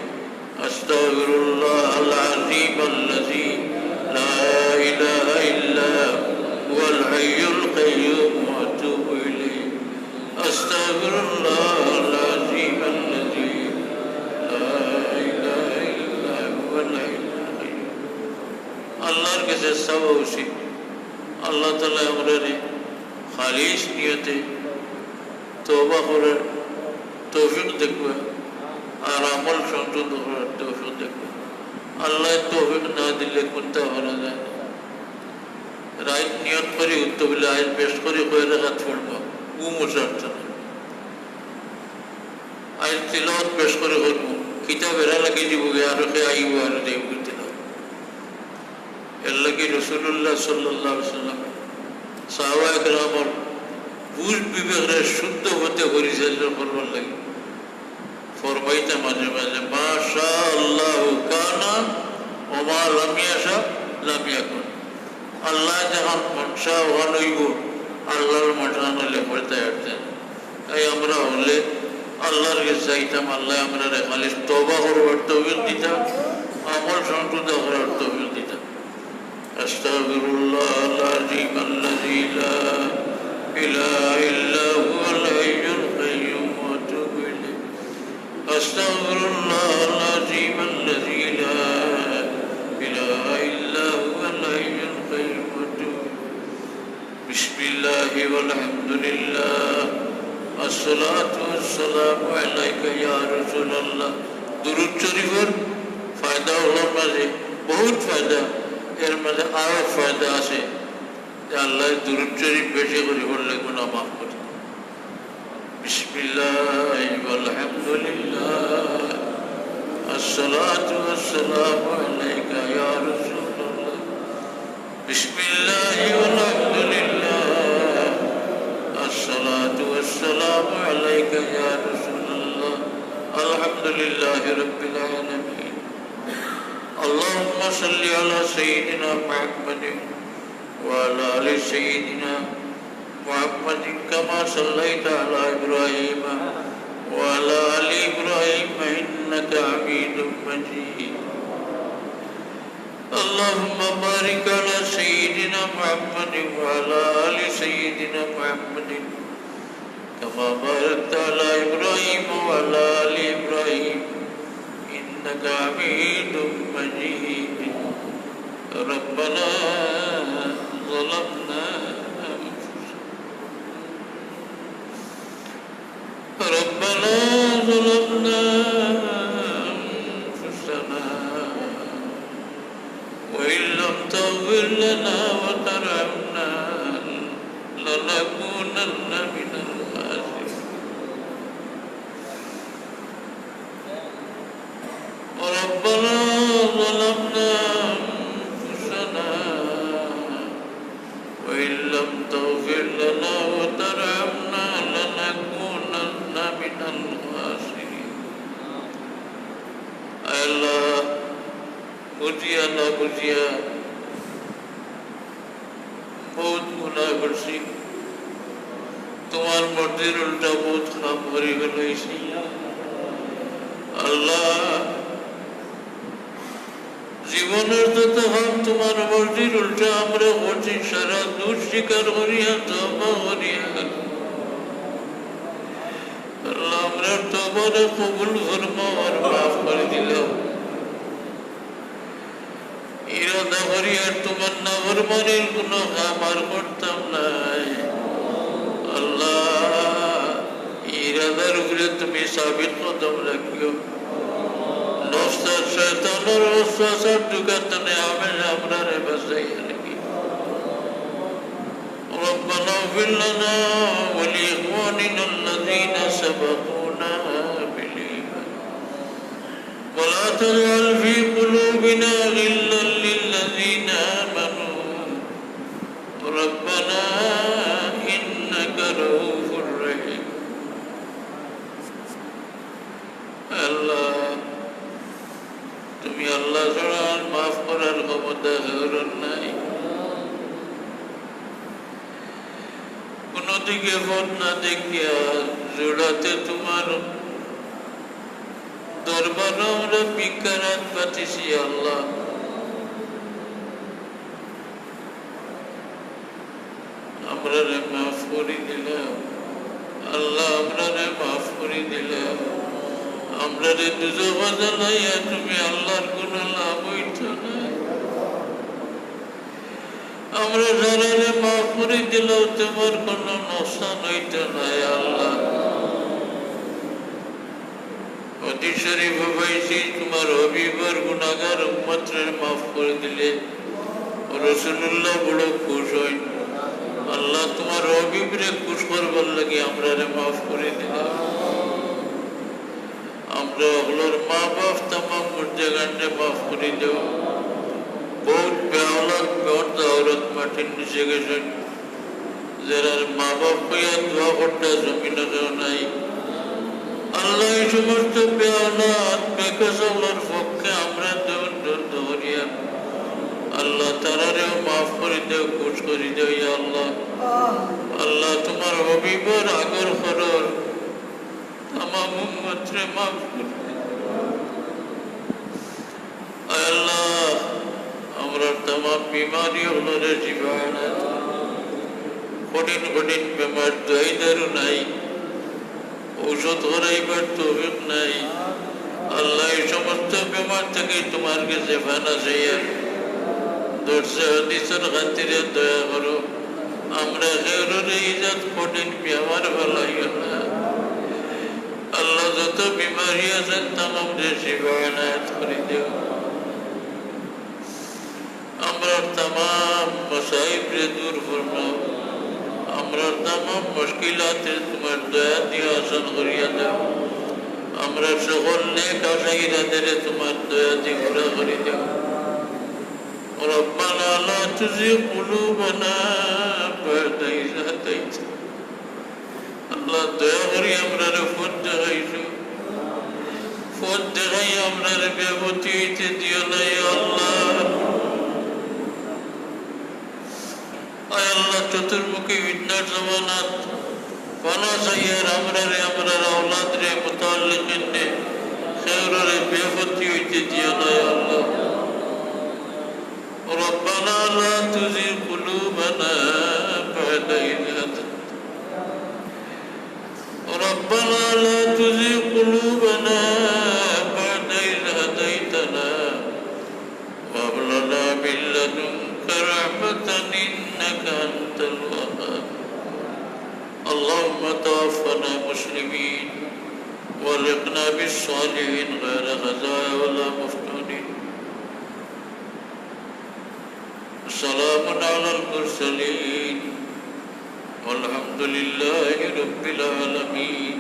আস্তাগফিরুল্লাহ আল আযীম আল্লাযী লা ইলাহা ইল্লা হুয়াল হাইয়ুল কাইয়্যুম ওয়া আতুবু ইলাইহি। আস্তাগফিরুল্লাহ আল আযীম আল্লাযী লা ইলাহা ইল্লা হুয়াল হাইয়ুল কাইয়্যুম। আল্লাহর কাছে চাওয়া উচিত আল্লাহ তাআলা আমাদের খালিস নিয়তে তওবা করার তৌফিক দেখবে আর আমল সংশোধন করার তৌফিক দেখবে। আল্লাহ তৌফিক না দিলে কোনটা করা যায় না। রাইট নিয়ত করে উত্তর বলে আইন পেশ করে কয়ে রাখাত পড়বো ও মুসারত না। আইন তিলাওয়াত পেশ করে করবো কিতাব এরা লাগিয়ে দিব আরো কে আইব আর দেব তিলাওয়াত। এর লাগে রাসূলুল্লাহ সাল্লাল্লাহু আলাইহি ওয়াসাল্লাম সাহাবায়ে কেরামের বুঝ বিবেকের শুদ্ধ হতে পরিচালনা করবার লাগে ফরমাইতে মাঝে মাঝে মাশা আল্লাহ কানা ওয়া মা লাম ইয়াশা লাম ইয়াকুন। আল্লাহ যখন মনসা ওয়ান হইব আল্লাহর মনসান হলে পড়তে আসতেন। তাই আমরা হলে আল্লাহর কাছে চাইতাম আল্লাহ আমরা খালি তওবা করবার তৌফিক দিতাম, আমল সংশোধন করার তৌফিক দিতাম। আস্তাগফিরুল্লাহ আল আযীম আল্লাযী লা إله إلا هو الحي القيوم وأتوب إليه أستغفر الله العظيم الذي لا إله إلا هو الحي القيوم وأتوب بسم الله والحمد لله الصلاة والسلام عليك يا رسول الله दुरूद शरीफर फायदा হলোর মাঝে বহুত ফায়দা এর মাঝে আরো ফায়দা আছে যে আল্লাহ দুরূদ শরীফ বেশি করে পড়লে গুনাহ মাফ করে বিসমিল্লাহ ওয়াল হামদুলিল্লাহ আসসালাতু ওয়াসসালামু আলাইকা ইয়া রাসূলুল্লাহ বিসমিল্লাহ ওয়াল হামদুলিল্লাহ আসসালাতু ওয়াসসালামু আলাইকা ইয়া রাসূলুল্লাহ আলহামদুলিল্লাহি রাব্বিল আলামিন اللهم صل على سيدنا محمد وعلى آل سيدنا محمد كما صليت على إبراهيم وعلى آل إبراهيم إنك حميد مجيد اللهم بارك على سيدنا محمد وعلى آل سيدنا محمد كما باركت على إبراهيم وعلى آل إبراهيم إنك حميد مجيد ربنا ظلمنا أنفسنا وإن لم تغفر لنا وترحمنا لنكونن من الخاسرين ربنا ظلمنا أنفسنا وإن لم تغفر لنا وترحمنا لنكونن من الخاسرين الله বুঝিয়া না বুঝিয়া বহুত গুনাহ করছি তোমার মর্জির উল্টা বহুত খাম করে ফেলেছি আল্লাহ জীবনের যত হাম তোমার মর্জির উল্টা আমরা করছি সারা দূর স্বীকার করিয়া তওবা করিয়া আল্লাহ আমরা তওবারে কবুল ফরমাও আর মাফ করে দিলাম ইরাদা করি আর তোমার নাফরমানির কোনো কাম আর করতাম নাই আল্লাহ ইরাদার উপরে তুমি সাবিত কদম রাখিও নফসার শয়তানের ওয়াসওয়াসার দুগাতনে আমরা রে বাঁচাইয়া রাখি ربنا اغفر لنا ولإخواننا الذين سبقونا بالإيمان ولا تجعل في قلوبنا غلا للذين آمنوا ربنا إنك رؤوف رحيم الله তুমি আল্লাহ ছাড়া মাফ করার ক্ষমতা কারণ নাই কোনো দিকে পথ না দেখিয়া জোড়াতে তোমার দরবার আমরা বিকারাত পাঠিয়েছি আল্লাহ আমরা রে মাফ করে দিলাম আল্লাহ আমরা রে মাফ করে দিলাম আমরা রে দুজক জ্বালাইয়া তুমি আল্লাহর কোন লাভ হইত না আমরা যারা রে মাফ করে দিলেও তোমার কোন নোকসান হইত নাই আল্লাহ অতি শরীফ হইছি তোমার হবিবর গুনাহগার উম্মতরে মাফ করে দিলে রাসূলুল্লাহ বড় খুশ হই আল্লাহ তোমার হবিবরে খুশ করবার লাগি আমরা রে মাফ করে দিলাম আমরা ওগুলোর মা বাপ তামাম মুর্দেগানরে মাফ করে দেব বহুত বেওলাদ বেওয়ার্দ औरत মাটির নিচে গেছেন যারা মা বাপ হইয়া দোয়া করতে জমিনেও নাই আল্লাহ এই সমস্ত বেওলাদ বেকসলের পক্ষে আমরা ধরিয়া আল্লাহ তারারেও মাফ করে দেও খুশ করে দেও ইয়া আল্লাহ আল্লাহ তোমার হবিবর আগর খরর तमाम उम्मतरे माफ कर दे अल्लाह हमरा तमाम बीमारियों रे शिफा কঠিন কঠিন বেমার দোয়াইদারও নাই, ঔষধ করাইবার তৌফিক নাই। আল্লাহ এই সমস্ত বেমার থেকে তোমার কাছে ফানা চাইয়া দর্শে হাদিসের খাতিরে দয়া করো। আমরা খেউরের ইজাত কঠিন বেমার ফেলাইও না। আল্লাহ যত বিমারি আছেন তামাম শিফা এনায়েত করে দেও। আমরা তামাম মসাইবরে দূর ফরমাও। আমরা তামাম মুশকিলাতে তোমার দয়া দিয়ে আসান করিয়া দাও। আমরা সকল নেক আশাইরাদের তোমার দয়া দিয়ে ঘোরা করে দাও। ربنا لا تزغ قلوبنا بعد إذ هديتنا। আল্লাহ দয়া করি আমরা ফোন দেখাইছো, ফোন দেখাই আমরা ব্যবতি হইতে দিও নাই আল্লাহ। আয় আল্লাহ চতুর্মুখী বিদ্যার জমানাত ফানা চাইয়ার আমরার আওলাদ রে মুতাল্লিকিন রে খেউরে ব্যবতি হইতে দিও নাই আল্লাহ। ربنا لا تزغ قلوبنا بعد إذ هديتنا ربنا لا تزغ قلوبنا بعد إذ هديتنا وهب لنا من لدنك رحمة إنك أنت الوهاب اللهم توفنا مسلمين والحقنا بالصالحين غير خزايا ولا مفتونين سلام على المرسلين والحمد لله رب العالمين